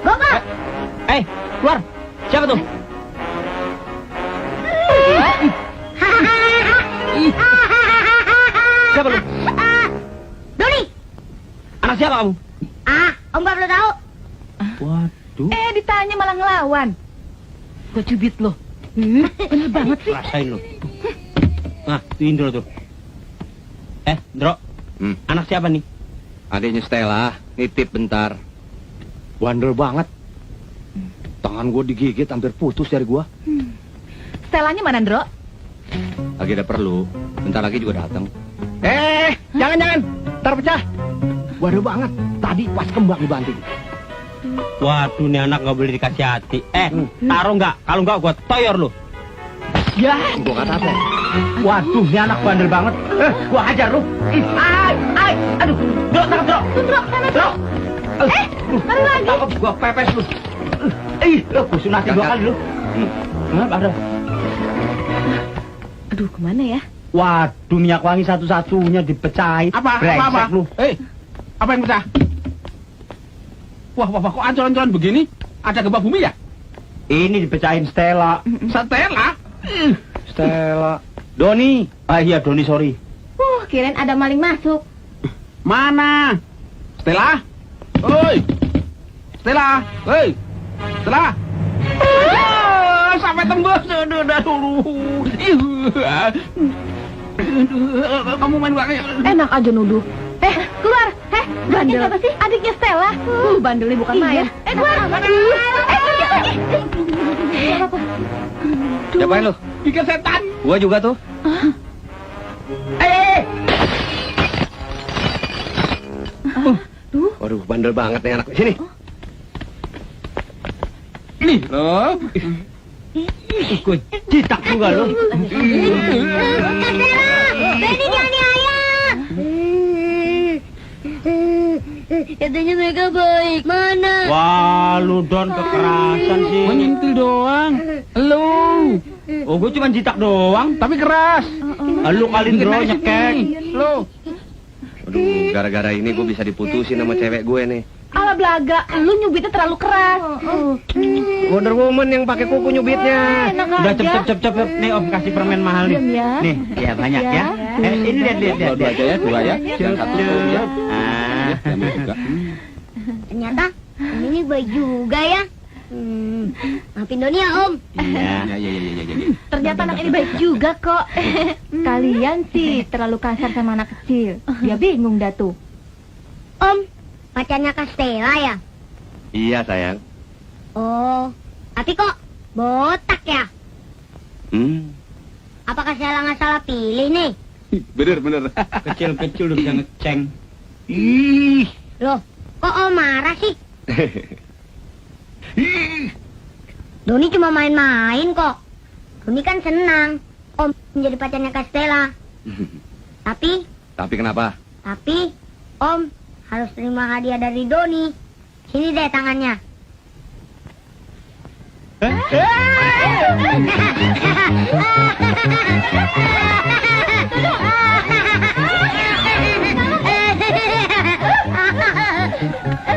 Gopal! Keluar! Siapa tuh? Siapa lu? Doni! Anak siapa kamu? Om gak perlu tahu. Waduh. Ditanya malah ngelawan. Gue cubit lo. Bener banget sih. Rasain lu. Nah, tuh Indro tuh. Indro. Anak siapa nih? Adiknya Stella, nitip bentar. Bandel banget. Tangan gue digigit hampir putus dari gue. Stelanya mana, Ndro? Lagi ada perlu, bentar lagi juga datang. Jangan. Ntar pecah. Bandel banget. Tadi pas kembang dibanting. Waduh, nih anak nggak boleh dikasih hati. Taruh nggak? Kalau nggak, gua toyor lu. Ya, gue kata apa? Waduh, ini anak bandel banget. Gue hajar lu. Aduh, Dro, tangkap Dro. Taruh lagi. Tangkap, gue pepes lu. Gue sunatin 2 kali lu. Ada. Aduh, kemana ya? Waduh, minyak wangi satu-satunya dipecahin. Apa? Lu. Apa yang pecah? Wah, kok ancur-ancuran begini? Ada gempa bumi ya? Ini dipecahin Stella. Stella? Stella. Doni. Iya, Doni, sorry. Kirain ada maling masuk. Mana? Stella? Oi! Stella! Hei! Stella! Sampai tembus. Aduh. Kamu main belakang. Enak aja nuduh. Keluar. Bandel. Siapa sih? Adiknya Stella. Bandelnya bukan main. Keluar. Pergi. Siapain lu? Bikin setan. Gua juga tuh. Waduh, bandel banget nih anak. Sini. Nih, loh. Gue citak juga lu. Benny dianiaya. Katanya mereka baik. Mana? Wah, lu Don kekerasan sih. Menyentil doang. Lu. Oh, gue cuma jitak doang. Tapi keras. Lu kali Indro nyekek. Lu. Aduh, gara-gara ini gue bisa diputusin sama cewek gue nih. Ala belaga, lu nyubitnya terlalu keras. Wonder Woman yang pakai kuku nyubitnya. Udah cepet. Nih Om kasih permen mahal nih. Diam ya. Nih, ya banyak ya. Ini lihat. Dua aja ya, 2 ya. Yang satu ya. Yang juga. Ternyata ini baik juga ya. Maafin Doni ya, Om. Iya. Ya. Ternyata anak ini baik juga kok. Kalian sih terlalu kasar sama anak kecil. Dia bingung dah tuh. Om, pacarnya Kastela ya? Iya, sayang. Oh, tapi kok botak ya? Apakah Stella nggak salah pilih nih? Bener. Kecil-kecil udah bisa ngeceng. Loh, kok Om marah sih? Doni cuma main-main kok. Doni kan senang Om menjadi pacarnya Kastela. Tapi kenapa? Tapi Om harus terima hadiah dari Doni. Sini deh tangannya.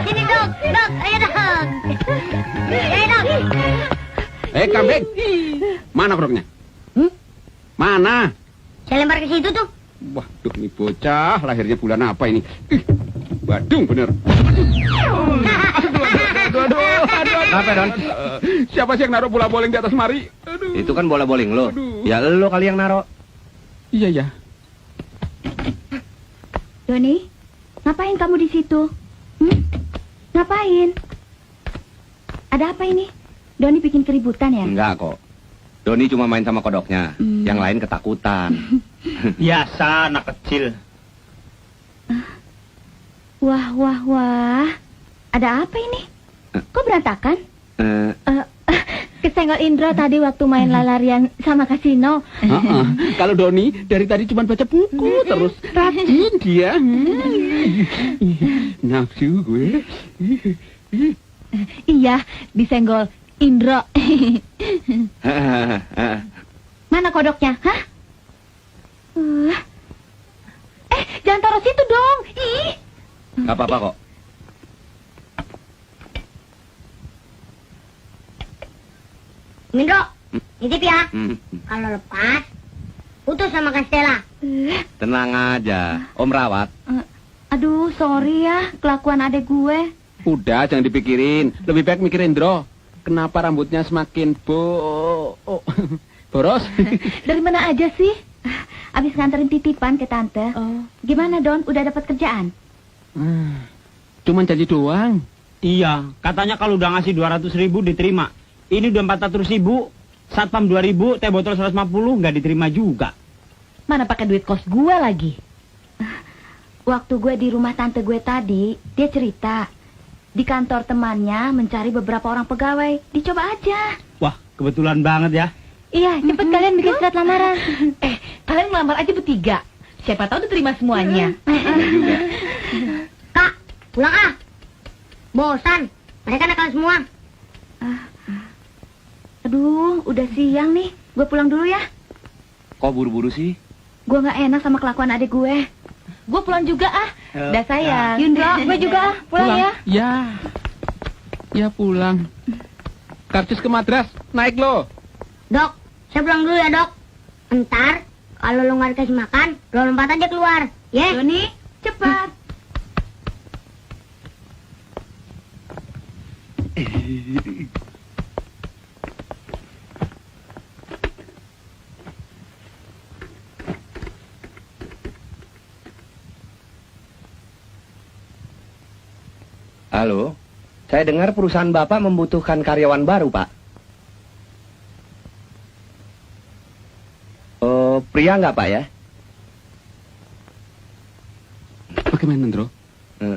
Sini dong, ayo dong. Kambing. Mana produknya? Mana? Saya lempar ke situ tuh. Waduh, ini bocah lahirnya bulan apa ini? Badung bener. Aduh. Kenapa, Don? Siapa sih yang naruh bola bowling di atas mari? Aduh. Itu kan bola bowling lo. Aduh. Ya lo kali yang naro. Iya. Doni, ngapain kamu di situ? Ngapain? Ada apa ini? Doni bikin keributan ya? Enggak kok. Doni cuma main sama kodoknya. Yang lain ketakutan. Biasa anak kecil. Wah. Ada apa ini? Kok berantakan? Kesenggol Indro tadi waktu main lari-larian sama kasino. Kalau Doni dari tadi cuma baca buku terus. Rajin dia. Nafsu gue. Iya, disenggol Indro. Mana kodoknya? Hah? Jangan taruh situ dong. Ih. Gak apa-apa kok. Indro, nitip ya. Kalau lepas, putus sama Kastela. Tenang aja, Om rawat. Aduh, sorry ya, kelakuan adek gue. Udah, jangan dipikirin. Lebih baik mikirin Indro. Kenapa rambutnya semakin boros? Dari mana aja sih? Abis nganterin titipan ke tante. Gimana, Don? Udah dapat kerjaan? Cuman janji doang. Iya, katanya kalau udah ngasih 200.000 diterima. Ini udah 400.000, satpam 2.000, teh botol 150 nggak diterima juga. Mana pakai duit kos gue lagi? Waktu gue di rumah tante gue tadi, dia cerita di kantor temannya mencari beberapa orang pegawai. Dicoba aja. Wah, kebetulan banget ya. Iya, cepet kalian bikin surat lamaran. Kalian ngelamar aja bertiga. Siapa tahu diterima semuanya. Kak, pulang ah. Bosan, mereka nakal semua. Aduh, udah siang nih. Gue pulang dulu ya. Kok buru-buru sih? Gue nggak enak sama kelakuan adik gue. Gue pulang juga ah. Dah sayang. Yundro, gue juga ah. Pulang ya. Ya pulang. Karcis ke madras, naik lo. Dok, saya pulang dulu ya dok. Ntar, kalau lo nggak dikasih makan, lo lompat aja keluar. Ya? Doni, cepat. Halo, saya dengar perusahaan Bapak membutuhkan karyawan baru, Pak. Oh, pria nggak, Pak, ya? Bagaimana, Ndro?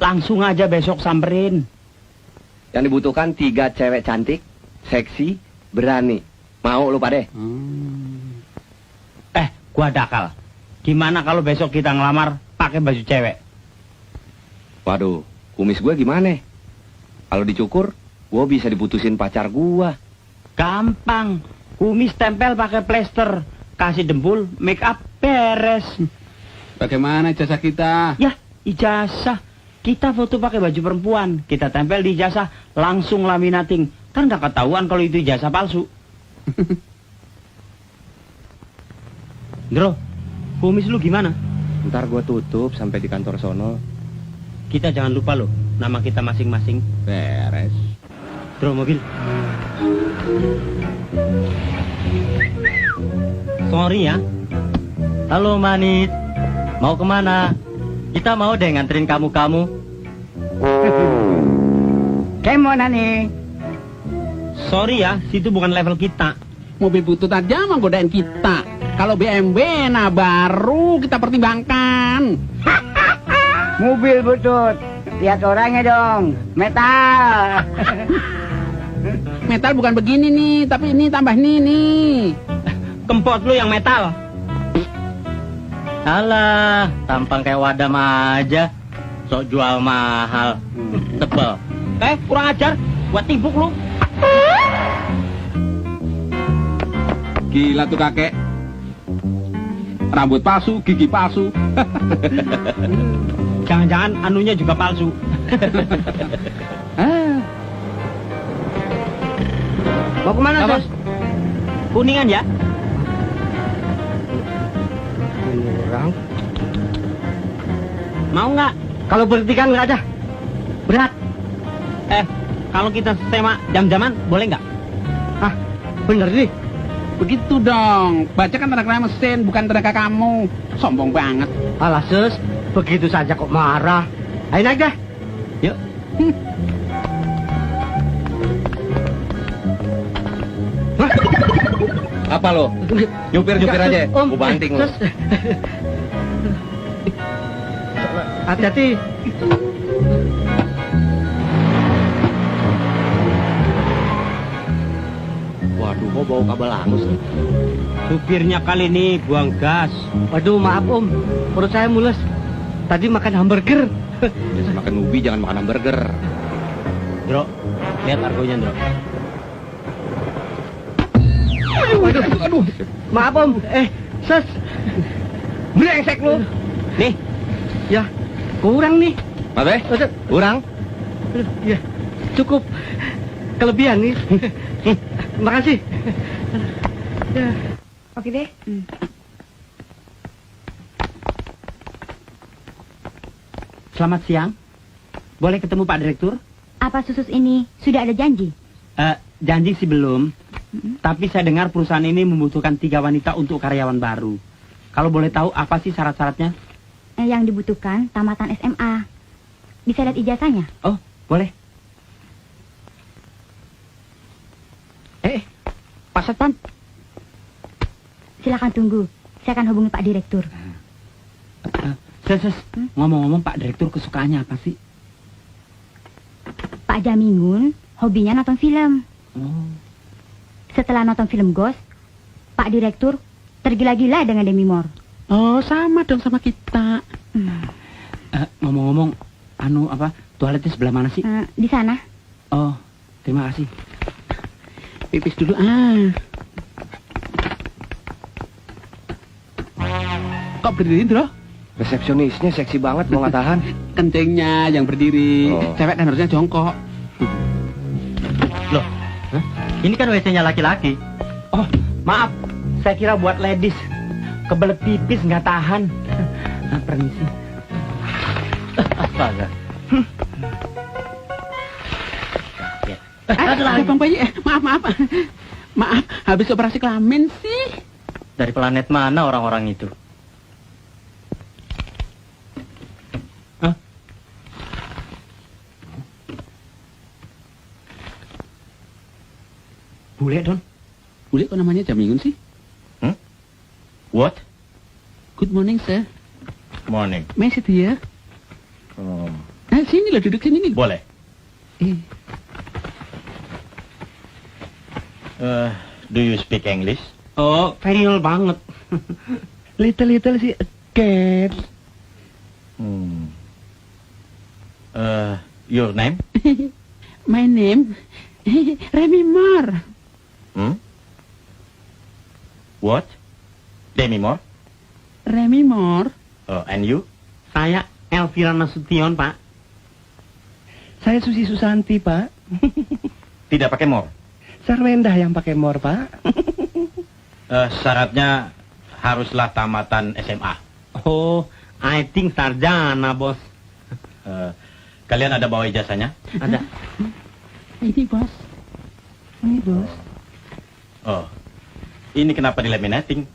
Langsung aja besok samperin. Yang dibutuhkan 3 cewek cantik, seksi, berani. Mau lu, Pak deh? Gua ada akal. Gimana kalau besok kita ngelamar pakai baju cewek? Waduh, kumis gue gimana? Kalau dicukur, gue bisa diputusin pacar gue. Gampang. Kumis tempel pakai plester. Kasih dempul, make up, beres. Bagaimana ijazah kita? Ya, ijazah. Kita foto pakai baju perempuan. Kita tempel di ijazah, langsung laminating. Kan gak ketahuan kalau itu ijazah palsu. Bro, kumis lu gimana? Ntar gue tutup sampai di kantor sono. Kita jangan lupa loh, nama kita masing-masing. Beres. Bro, mobil. Sorry ya. Halo Manit, mau kemana? Kita mau deh nganterin kamu-kamu. Kemana nih? Sorry ya, situ bukan level kita. Mobil butut aja menggodain kita. Kalau BMW, nah baru kita pertimbangkan. Mobil butut. Lihat orangnya dong. Metal. Metal bukan begini nih, tapi ini tambah nih. Kempot lu yang metal. Alah, tampang kayak wadam aja. Sok jual mahal. Tebel. Kurang ajar. Gua tibuk lu. Gila tuh kakek. Rambut palsu, gigi palsu. Jangan-jangan anunya juga palsu. Mau kemana, Apa? Sos? Kuningan ya? Mau nggak? Kalau berhenti kan nggak ada. Berat. Kalau kita tema jam-jaman, boleh nggak? Bener nih. Begitu dong. Baca kan tenaga mesin, bukan tenaga kamu. Sombong banget. Alah, Sus. Begitu saja kok marah. Ayo naik dah. Yuk. Apa lo? Nyupir-nyupir aja. Gue banting lo. Hati-hati. Waduh, kok bau kabel hangus nih? Supirnya kali ini buang gas. Waduh, maaf Om. Perut saya mules. Tadi makan hamburger. Makan ubi, jangan makan hamburger. Dro, lihat argonya, Dro. Aduh. Maaf Om. Ses. Brengsek lu. Nih, Ya, kurang nih. Apa? Kurang? Ya, cukup. Kelebihan nih. Makasih. Ya. Oke deh. selamat siang. Boleh ketemu Pak Direktur? Apa Susus ini sudah ada janji? Janji sih belum. Tapi saya dengar perusahaan ini membutuhkan 3 wanita untuk karyawan baru. Kalau boleh tahu apa sih syarat-syaratnya? Yang dibutuhkan tamatan SMA. Bisa lihat ijazahnya? Oh, boleh. Pak Satpam. Silakan tunggu. Saya akan hubungi Pak Direktur. Ngomong-ngomong Pak Direktur kesukaannya apa sih? Pak Jamingun hobinya nonton film. Oh. Setelah nonton film Ghost, Pak Direktur tergila-gila dengan Demi Moore. Oh, sama dong sama kita. Ngomong-ngomong, toiletnya sebelah mana sih? Di sana. Oh, terima kasih. Pipis dulu, Kok berdiri, Bro? Resepsionisnya seksi banget, mau nggak tahan. Kencingnya yang berdiri. Oh. Cewek kan harusnya jongkok. Loh, ini kan WC-nya laki-laki. Oh, maaf. Saya kira buat ladies. Kebelet pipis nggak tahan. Permisi. Astaga. Bang Bayi, maaf. Maaf, habis operasi kelamin sih. Dari planet mana orang-orang itu? Bule, Don. Bule kok namanya Jamingun sih? What? Good morning, sir. Morning. May I sit here? Sini loh, duduk sini nih. Boleh. Do you speak English? Oh, very well banget. Little sih, cat. Your name? My name, Remy Moore. What? Demi Moore? Remy Moore. Oh, and you? Saya Elvira Nasution, Pak. Saya Susi Susanti, Pak. Tidak pakai Moore? Sarwendah yang pakai mor, Pak. Syaratnya haruslah tamatan SMA. Oh, I think sarjana, Bos. Kalian ada bawa ijazahnya? Ada. Ini, Bos. Ini, Bos. Oh, ini kenapa dilaminating?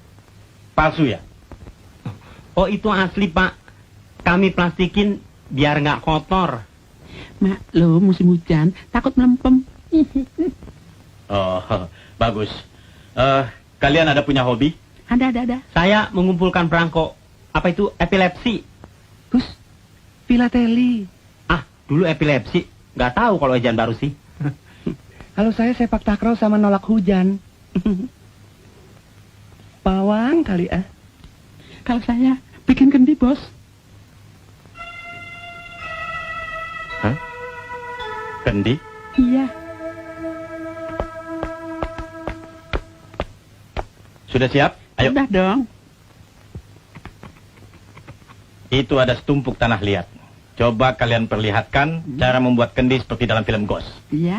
Palsu ya? Oh, itu asli, Pak. Kami plastikin biar nggak kotor. Maklum, musim hujan, takut melempem. Oh, bagus. Kalian ada punya hobi? Ada. Saya mengumpulkan perangko. Apa itu epilepsi? Terus, filateli. Dulu epilepsi. Nggak tahu kalau ejaan baru sih. Kalau saya sepak takraw sama nolak hujan. Pawang kali, Kalau saya bikin kendi, Bos. Hah? Kendi? Iya. Sudah siap? Ayo. Udah dong. Itu ada setumpuk tanah liat. Coba kalian perlihatkan cara membuat kendi seperti dalam film Ghost. Iya.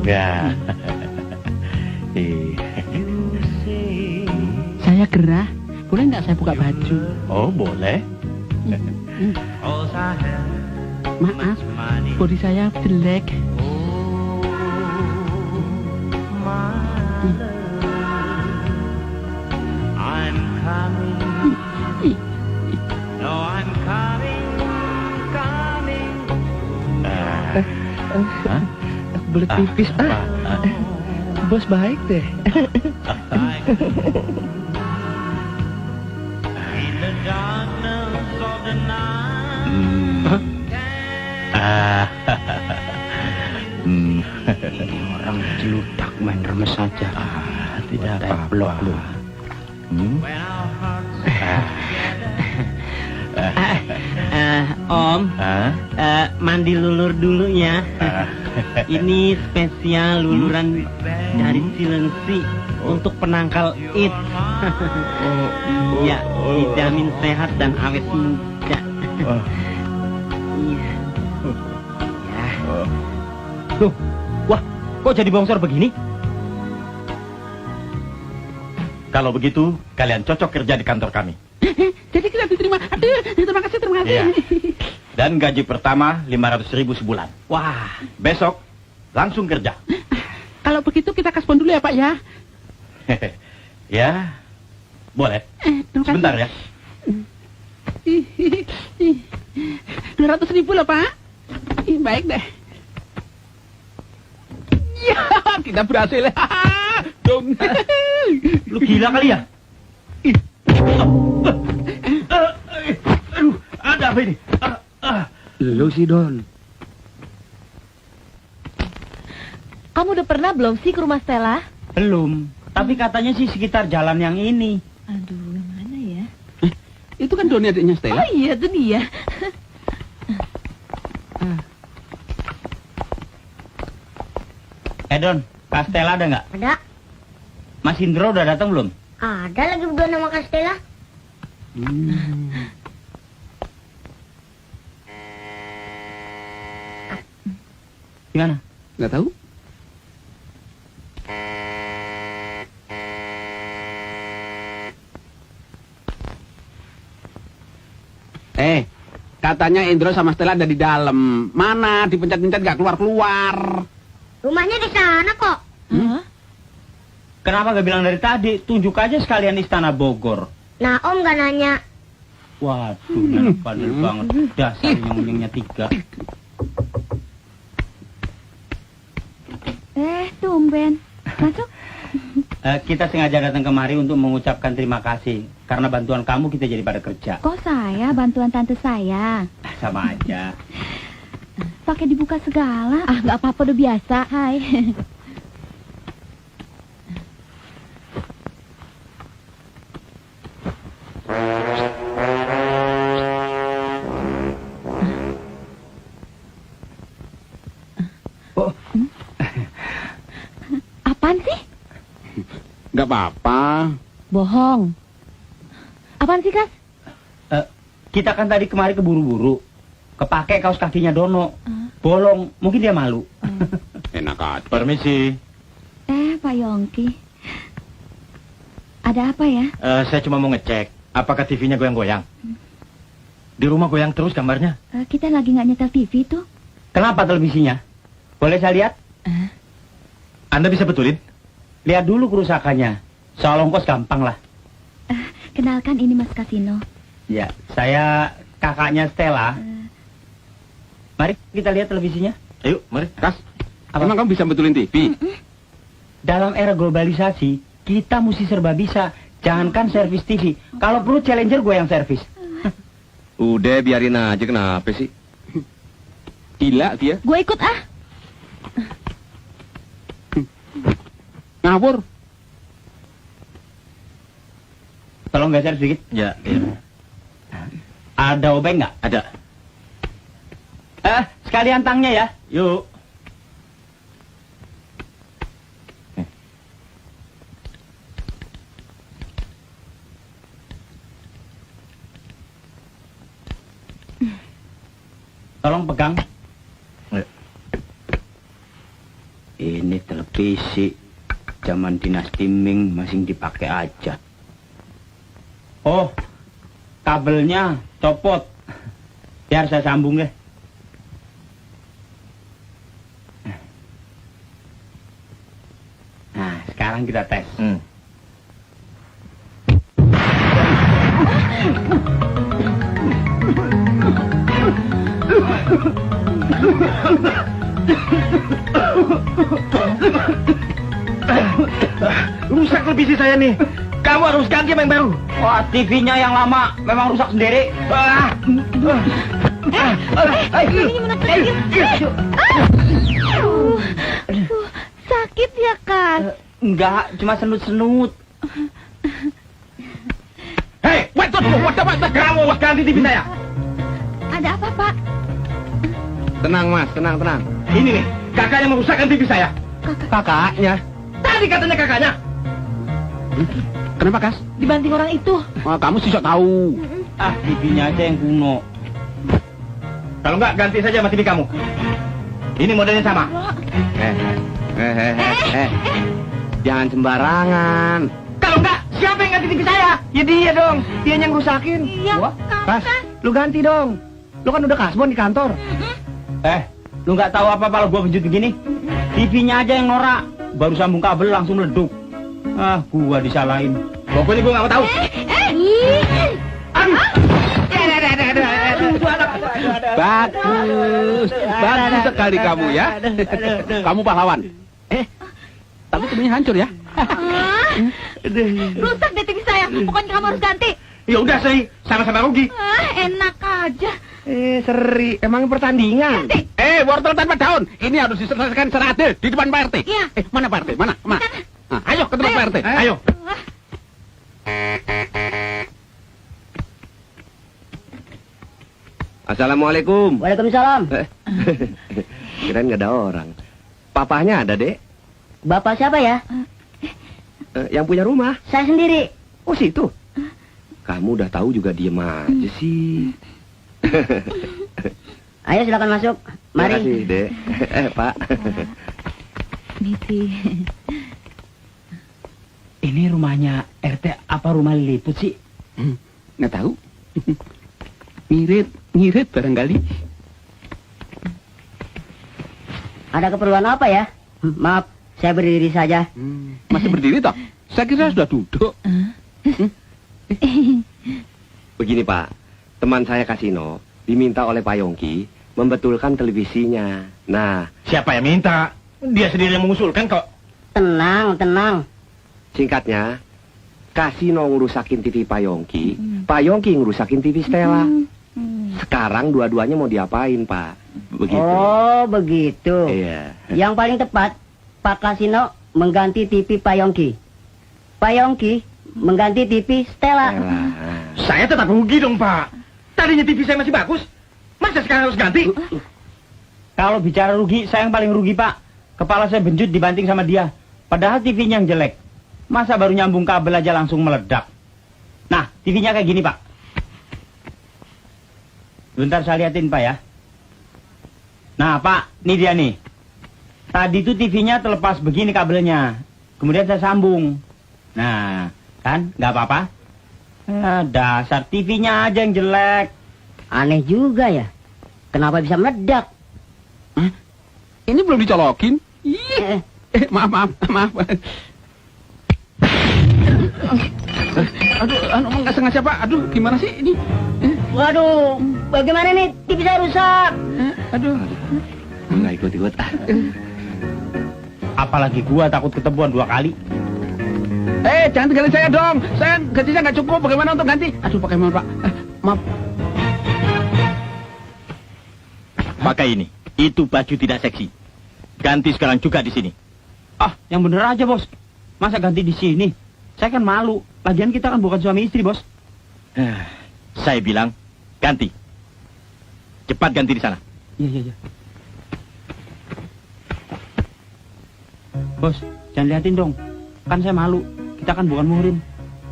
Ya. Saya gerah. Boleh nggak saya buka baju? Oh, boleh. Maaf, body saya jelek. I'm coming. No, I'm coming. Belut pipis, Bos baik deh. In the darkness of the night. Ini orang celudak main remes saja. Tidak Blok lu. When our hearts Om, mandi lulur dulu ya. Ini spesial luluran dari Cilengsi untuk penangkal it. Ya, dijamin sehat dan awet muda. Iya. Ya. Loh, wah, kok jadi bongsor begini? Kalau begitu, kalian cocok kerja di kantor kami. Jadi kita diterima. Aduh, terima kasih. Iya. Dan gaji pertama 500.000 sebulan. Wah, Besok langsung kerja. Kalau begitu kita kaspon dulu ya Pak ya. Ya, boleh. Terima kasih. Sebentar ya. 200.000 lah Pak. Baik deh. Ya, kita berhasil. Dong. lu gila kali ya? Aduh, ada apa ini? Lu sih, Don. Kamu udah pernah belum sih ke rumah Stella? Belum. Tapi katanya sih sekitar jalan yang ini. Aduh, yang mana ya? Itu kan Doni adiknya Stella. Oh iya, itu dia. Don, Kak Stella ada nggak? Ada. Mas Indro udah datang belum? Ada lagi berdua nama Kak Stella. Gimana? Nggak tahu. Katanya Indro sama Stella ada di dalam. Mana? Dipencet-pencet nggak keluar-keluar. Rumahnya di sana kok. Kenapa gak bilang dari tadi? Tunjuk aja sekalian Istana Bogor. Nah, Om gak nanya. Waduh, pandai banget. Dasar nyeng-nyengnya 3. Tumben. Masuk. Kita sengaja datang kemari untuk mengucapkan terima kasih. Karena bantuan kamu kita jadi pada kerja. Kok saya bantuan tante saya? Sama aja. Pakai dibuka segala. Ah, nggak apa-apa, udah biasa. Hai. Apaan sih? Nggak apa-apa. Bohong. Apaan sih, Kas? Kita kan tadi kemari keburu-buru. Kepake kaos kakinya Dono. Bolong, mungkin dia malu. Enak aja. Permisi. Pak Yongki. Ada apa ya? Saya cuma mau ngecek. Apakah TV-nya goyang-goyang? Di rumah goyang terus gambarnya. Kita lagi nggak nyetel TV tuh. Kenapa televisinya? Boleh saya lihat? Anda bisa betulin? Lihat dulu kerusakannya. Soal ongkos gampang lah. Kenalkan, ini Mas Kasino. Ya, saya kakaknya Stella. Mari kita lihat televisinya. Ayo, mari. Kas, emang kamu bisa betulin TV? Dalam era globalisasi, kita mesti serba bisa. Jangankan servis TV. Kalau perlu Challenger gue yang servis. Udah biarin aja, kenapa sih? Gila dia. Gue ikut ah. Ngawur. Tolong geser sedikit. Ya, iya. Ada obeng nggak? Ada. Sekalian tangnya ya. Yuk. Tolong pegang. Ya. Ini televisi zaman dinasti Ming masih dipakai aja. Oh, kabelnya copot. Biar saya sambung deh. Nah, sekarang Sekarang kita tes. Rusak televisi saya nih. Kamu harus ganti yang baru. Wah, TV-nya yang lama memang rusak sendiri. Sakit ya, Kan? Enggak, cuma senut-senut. Hei, waduh, kamu harus ganti TV saya. Ada apa, Pak? Tenang mas, tenang. Ini nih, kakaknya merusakkan TV saya. Kakaknya? Tadi katanya kakaknya. Kenapa, Kas? Dibanting orang itu. Wah, kamu sih sok tahu. Ah, TV-nya aja yang kuno. Kalau enggak, ganti saja sama TV kamu. Ini modelnya sama. Jangan sembarangan. Kalau enggak, siapa yang ganti TV saya? Ya dia dong. Dia yang rusakin. Iya, Kas, lu ganti dong. Lu kan udah kasbon di kantor. Lu nggak tahu apa-apa lo gua penjut begini? TV-nya aja yang norak. Baru sambung kabel langsung meleduk. Ah, gua disalahin. Pokoknya gua nggak mau tahu. Bagus sekali kamu ya. Kamu pahlawan. Tapi sebenarnya hancur ya. Rusak deh TV saya. Pokoknya kamu harus ganti. Ya udah sih, sama-sama rugi. Enak aja. Seri, emang pertandingan. Wortel tanpa daun. Ini harus diselesaikan secara adil di depan Pak RT. Iya. Mana Pak RT? Mana? Nah, ayo ke tempat Pak RT. Ayo. Assalamualaikum. Waalaikumsalam. Kirain nggak ada orang. Papahnya ada, Dek. Bapak siapa ya? Yang punya rumah. Saya sendiri. Oh, situ. Kamu udah tahu juga diem aja sih. Ayo silakan masuk. Mari. Terima kasih, Dek. Pak. Niti. Ini rumahnya RT apa rumah Liliput sih? Nggak tahu. Ngirit barangkali. Ada keperluan apa ya? Maaf, saya berdiri saja. Masih berdiri toh? Saya kira sudah duduk. Begini, Pak. Teman saya Kasino diminta oleh Pak Yongki membetulkan televisinya. Nah, Siapa yang minta? Dia sendiri yang mengusulkan kok. Tenang. singkatnya, Kasino ngerusakin TV Pak Yongki, Pak Yongki ngerusakin TV Stella. Sekarang dua-duanya mau diapain, Pak? Begitu. Oh, begitu. Iya. Yang paling tepat, Pak Kasino mengganti TV Pak Yongki. Pak Yongki mengganti TV Stella. Saya tetap rugi dong, Pak. Tadinya TV saya masih bagus. Masa sekarang harus ganti? Kalau bicara rugi, saya yang paling rugi, Pak. Kepala saya benjut dibanting sama dia. Padahal TV-nya yang jelek. Masa baru nyambung kabel aja langsung meledak. Nah, TV-nya kayak gini, Pak. Bentar saya liatin, Pak ya. Nah, Pak, ini dia nih. Tadi tuh TV-nya terlepas begini kabelnya. Kemudian saya sambung. Nah, kan? Nggak apa-apa. Dasar TV-nya aja yang jelek. Aneh juga ya. Kenapa bisa meledak? Ini belum dicolokin. Maaf. Aduh, nggak sengaja, Pak. Aduh, gimana sih ini? Waduh, bagaimana nih TV saya rusak? Aduh. Nggak ikut-ikut. Apalagi gua takut ketemuan 2 kali. Jangan tinggalin saya dong. Saya gajinya nggak cukup. Bagaimana untuk ganti? Aduh, bagaimana, Pak? Maaf. Pakai ini. Itu baju tidak seksi. Ganti sekarang juga di sini. Ah, yang bener aja, Bos. Masa ganti di sini? Saya kan malu. Lagian kita kan bukan suami istri, Bos. Saya bilang, ganti. Cepat ganti di sana. Iya. Bos, jangan liatin dong. Kan saya malu. Kita kan bukan muhrim.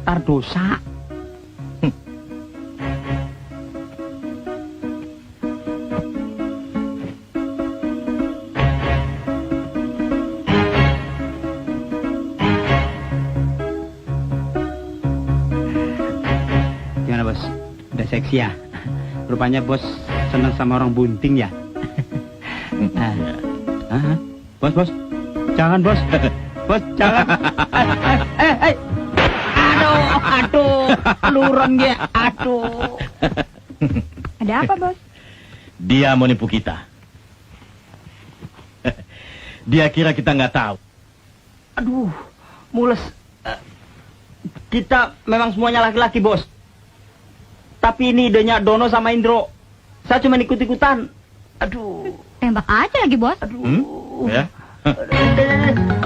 Tar dosa. Gimana, Bos? Udah seksi ya? Rupanya Bos senang sama orang bunting ya? Bos. Jangan, Bos. Bos, jangan. Aduh, luron dia. Aduh. Ada apa, Bos? Dia mau nipu kita. Dia kira kita nggak tahu. Aduh, mules. Kita memang semuanya laki-laki, Bos. Tapi ini idenya Dono sama Indro. Saya cuma ikut-ikutan. Aduh. Tembak aja lagi, Bos. Aduh. Ya?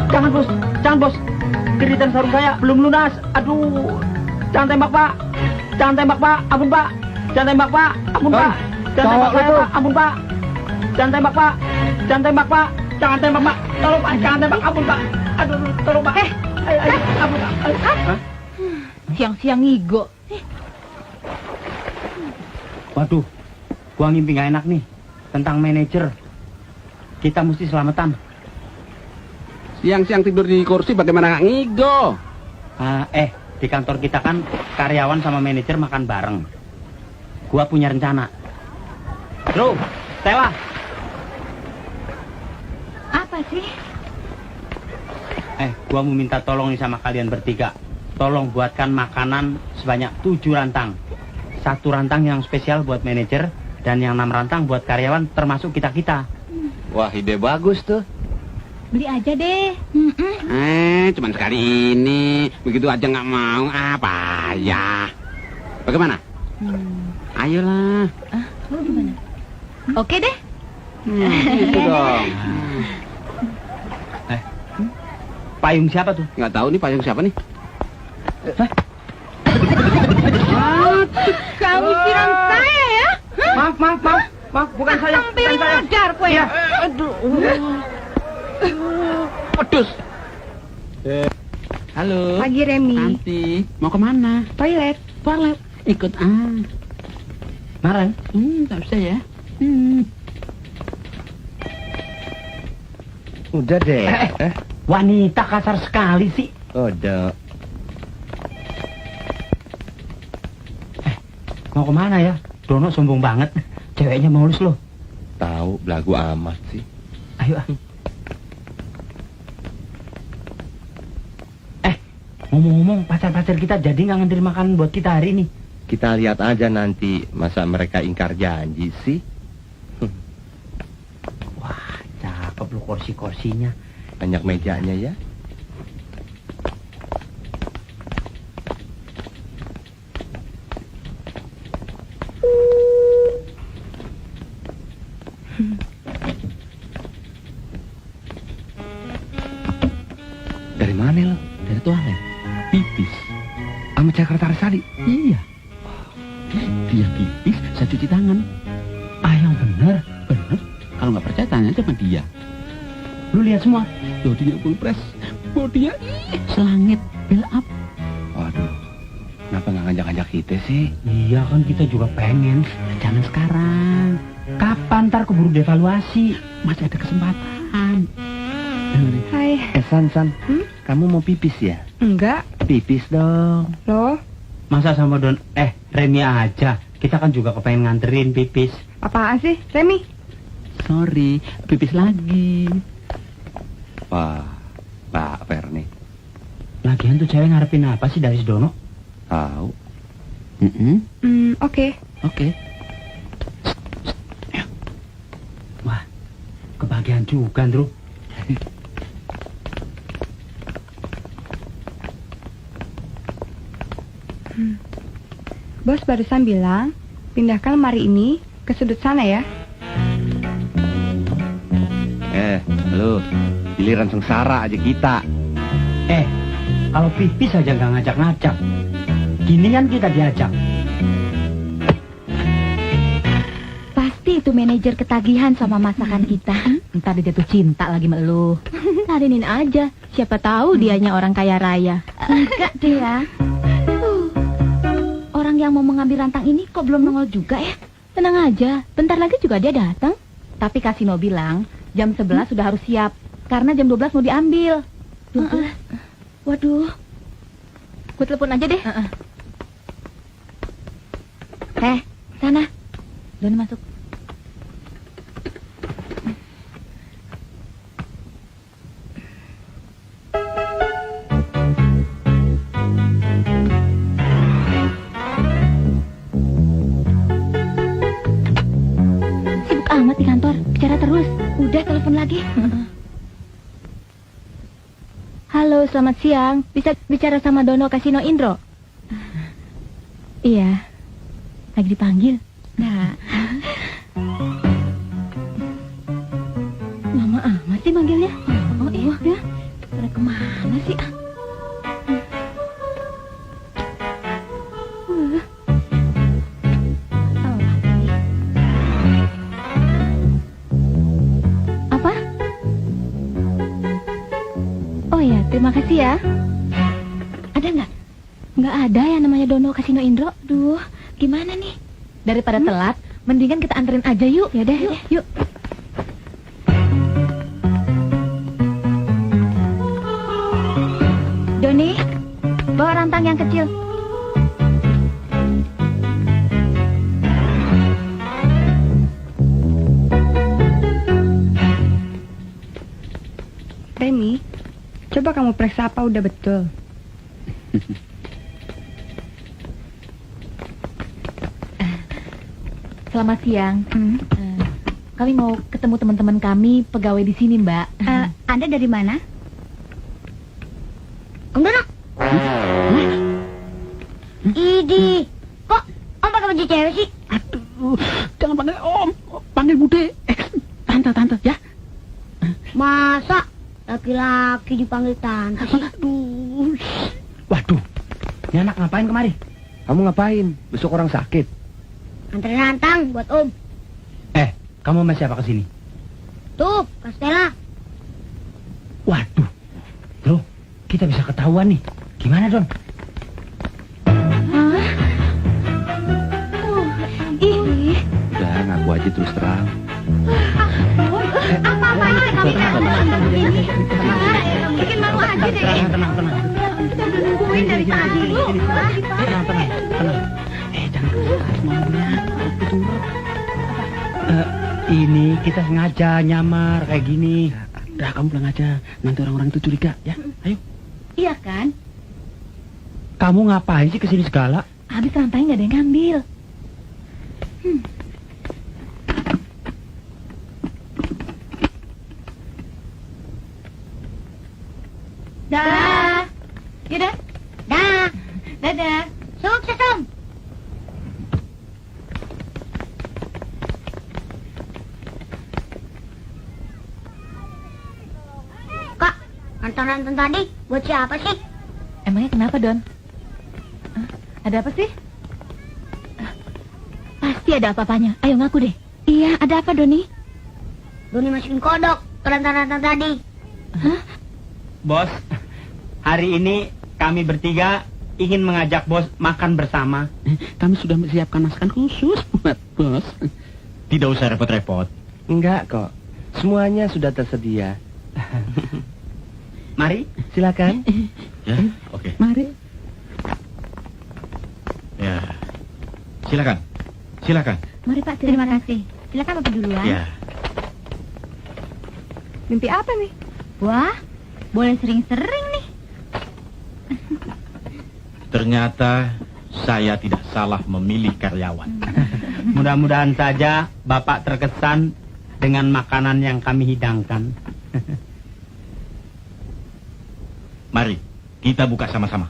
Jangan, Bos. Jangan, Bos. Keritan sarung saya belum lunas. Aduh. Jangan tembak, Pak. Jangan tembak, Pak. Ampun, Pak. Jangan tembak, Pak. Ampun, Pak. Jangan tembak saya, Pak. Ampun, Pak. Jangan tembak, Pak. Jangan tembak, Pak. Jangan tembak, Pak. Tolong, Pak. Jangan tembak. Ampun, Pak. Aduh, tolong, Pak. Ampun, Pak. Siang-siang ngigo. Waduh, gua ngimpi gak enak nih. Tentang manajer. Kita mesti selamatan. Siang-siang tidur di kursi bagaimana nggak ngigo? Di kantor kita kan karyawan sama manajer makan bareng. Gua punya rencana. Bro, Stella. Apa sih? Gua mau minta tolong nih sama kalian bertiga. Tolong buatkan makanan sebanyak 7 rantang. 1 rantang yang spesial buat manajer dan yang 6 rantang buat karyawan termasuk kita-kita. Wah, ide bagus tuh. Beli aja deh. Cuman sekali ini. Begitu aja nggak mau, apa ya? Bagaimana? Ayolah. Lu gimana? Oke deh. Gitu dong. Payung siapa tuh? Nggak tahu nih payung siapa nih? Kamu siram saya ya? Maaf, bukan saya. Tampil modar kue. Ya. Pedus. Halo. Pagi, Remi. Nanti mau kemana? Toilet. Toilet. Ikut Marah? Tak usah ya. Udah deh. Wanita kasar sekali sih. Udah. Mau kemana ya? Dono sombong banget. Ceweknya mulus loh. Tahu, belagu amat sih. Ayo. Ngomong-ngomong, pacar-pacar kita jadi nggak nganterin makanan buat kita hari ini. Kita lihat aja nanti. Masa mereka ingkar janji sih? Wah, cakep lu kursi-kursinya. Banyak mejanya ya. Dari mana lo? Dari toilet. Pipis. Sama sekretaris tadi? Iya. Dia pipis, saya cuci tangan. Yang bener. Bener? Kalau nggak percaya tanya aja sama dia. Lu lihat semua. Bodinya full press. Bodinya selangit. Build up. Waduh. Kenapa nggak ngajak-ngajak kita sih? Iya kan kita juga pengen. Jangan sekarang. Kapan ntar keburu devaluasi? Masih ada kesempatan. Dengerin. Hai. San, kamu mau pipis ya? Enggak. Pipis dong. Loh, Masa sama Remi aja. Kita kan juga kepengen nganterin pipis. apaan sih, Remi? Sorry, pipis lagi. Wah, Pak Ferni. Lagian tuh cewek ngarepin apa sih dari si Dono? Tahu. Oke. Oke. Wah, kebahagiaan juga, Andrew. Bos barusan bilang, pindahkan lemari ini ke sudut sana ya. Lu, giliran sengsara aja kita. Kalau pipis aja nggak ngajak-ngajak. Ginian kita diajak. Pasti itu manajer ketagihan sama masakan kita. Ntar dia jatuh cinta lagi sama lu. Ladenin aja. Siapa tahu dianya orang kaya raya. Enggak deh ya. Orang yang mau mengambil rantang ini kok belum nongol juga ya? Tenang aja, bentar lagi juga dia datang. Tapi Kasino bilang jam 11 sudah harus siap. Karena jam 12 mau diambil. 12? Waduh. Gue telepon aja deh. Sana. Doni masuk. Halo, selamat siang. Bisa bicara sama Dono Kasino Indro? Iya. Lagi dipanggil. Nah. Lama amat sih manggilnya. Oh iya ya. Pada kemana sih? Apa? Oh ya, terima kasih ya. Ada nggak? Nggak ada yang namanya Dono Kasino Indro. Duh, gimana nih? Daripada telat, mendingan kita anterin aja yuk. Ya udah, yuk. Doni, bawa rantang yang kecil. Remi, coba kamu periksa apa udah betul. Selamat siang. Kami mau ketemu teman-teman kami pegawai di sini, Mbak. Anda dari mana? Om Dono. Idi, kok Om pakai baju cewek sih? Aduh, jangan panggil Om, panggil Bude. Tante ya. Masa laki-laki dipanggil tante sih? Aduh. Waduh, ini anak ngapain kemari? Kamu ngapain? Besok orang sakit. Anterin rantang buat Om. Kamu sama siapa kesini? Tuh, Kastela. Waduh, loh, kita bisa ketahuan nih. Gimana, Don? Udah, ngaku aja terus terang. Apa-apanya kami ini? Bikin malu aja deh. Tenang. Kita udah nungguin dari tadi. Tenang. Jangan keras ngomongnya. Ini kita sengaja nyamar kayak gini. Udah, kamu pulang aja. Nanti orang-orang itu curiga, ya. Ayo. Iya kan? Kamu ngapain sih kesini segala? Habis rantai nggak ada yang ngambil. Dah. Yaudah. Dah. Dadah. Sukses, Om. Kak, nonton tadi buat siapa sih? Emangnya kenapa, Don? Ada apa sih? Pasti ada apa-apanya. Ayo ngaku deh. Iya, ada apa, Doni? Doni masukin kodok ke rantan-rantan tadi. Hah? Bos, hari ini kami bertiga ingin mengajak bos makan bersama. Kami sudah menyiapkan masakan khusus buat bos. Tidak usah repot-repot. Enggak kok. Semuanya sudah tersedia. Mari. Silakan. Ya, oke. Mari. Ya, silakan. Mari Pak, terima kasih. Silakan Bapak duluan. Ya. Mimpi apa nih? Wah, boleh sering-sering nih. Ternyata saya tidak salah memilih karyawan. Mudah-mudahan saja Bapak terkesan dengan makanan yang kami hidangkan. Mari, kita buka sama-sama.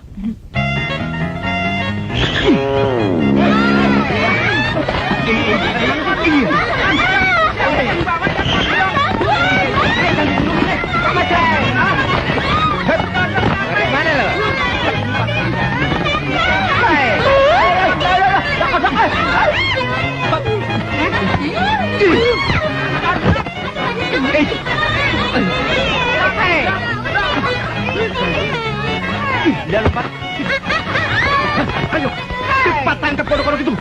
Jangan lupa. Ayo, cepat tangkap kodok-kodok itu.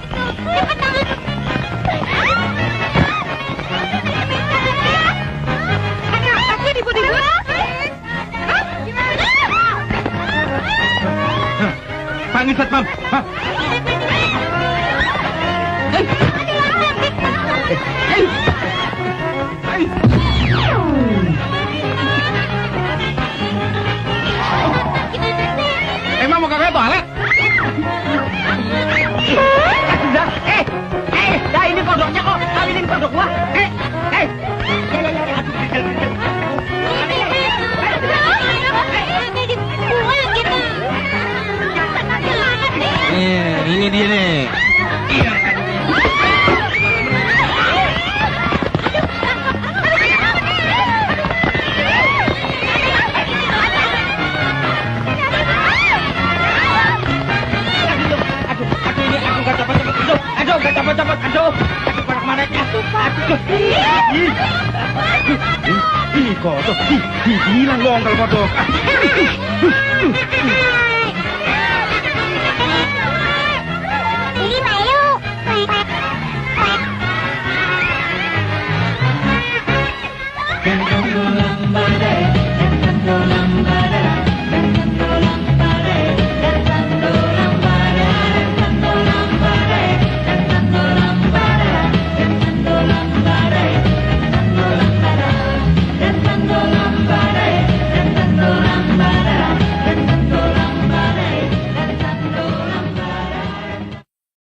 Ada apa sih ribut-ribut? Panggil satpam. Emang mau kagak toilet? Dah ini kodoknya kok, kawinin kodok gua. Ini udah copot-copot. Aduh, pada kemana? Ih, kodok. Hilang dong kalau kodok.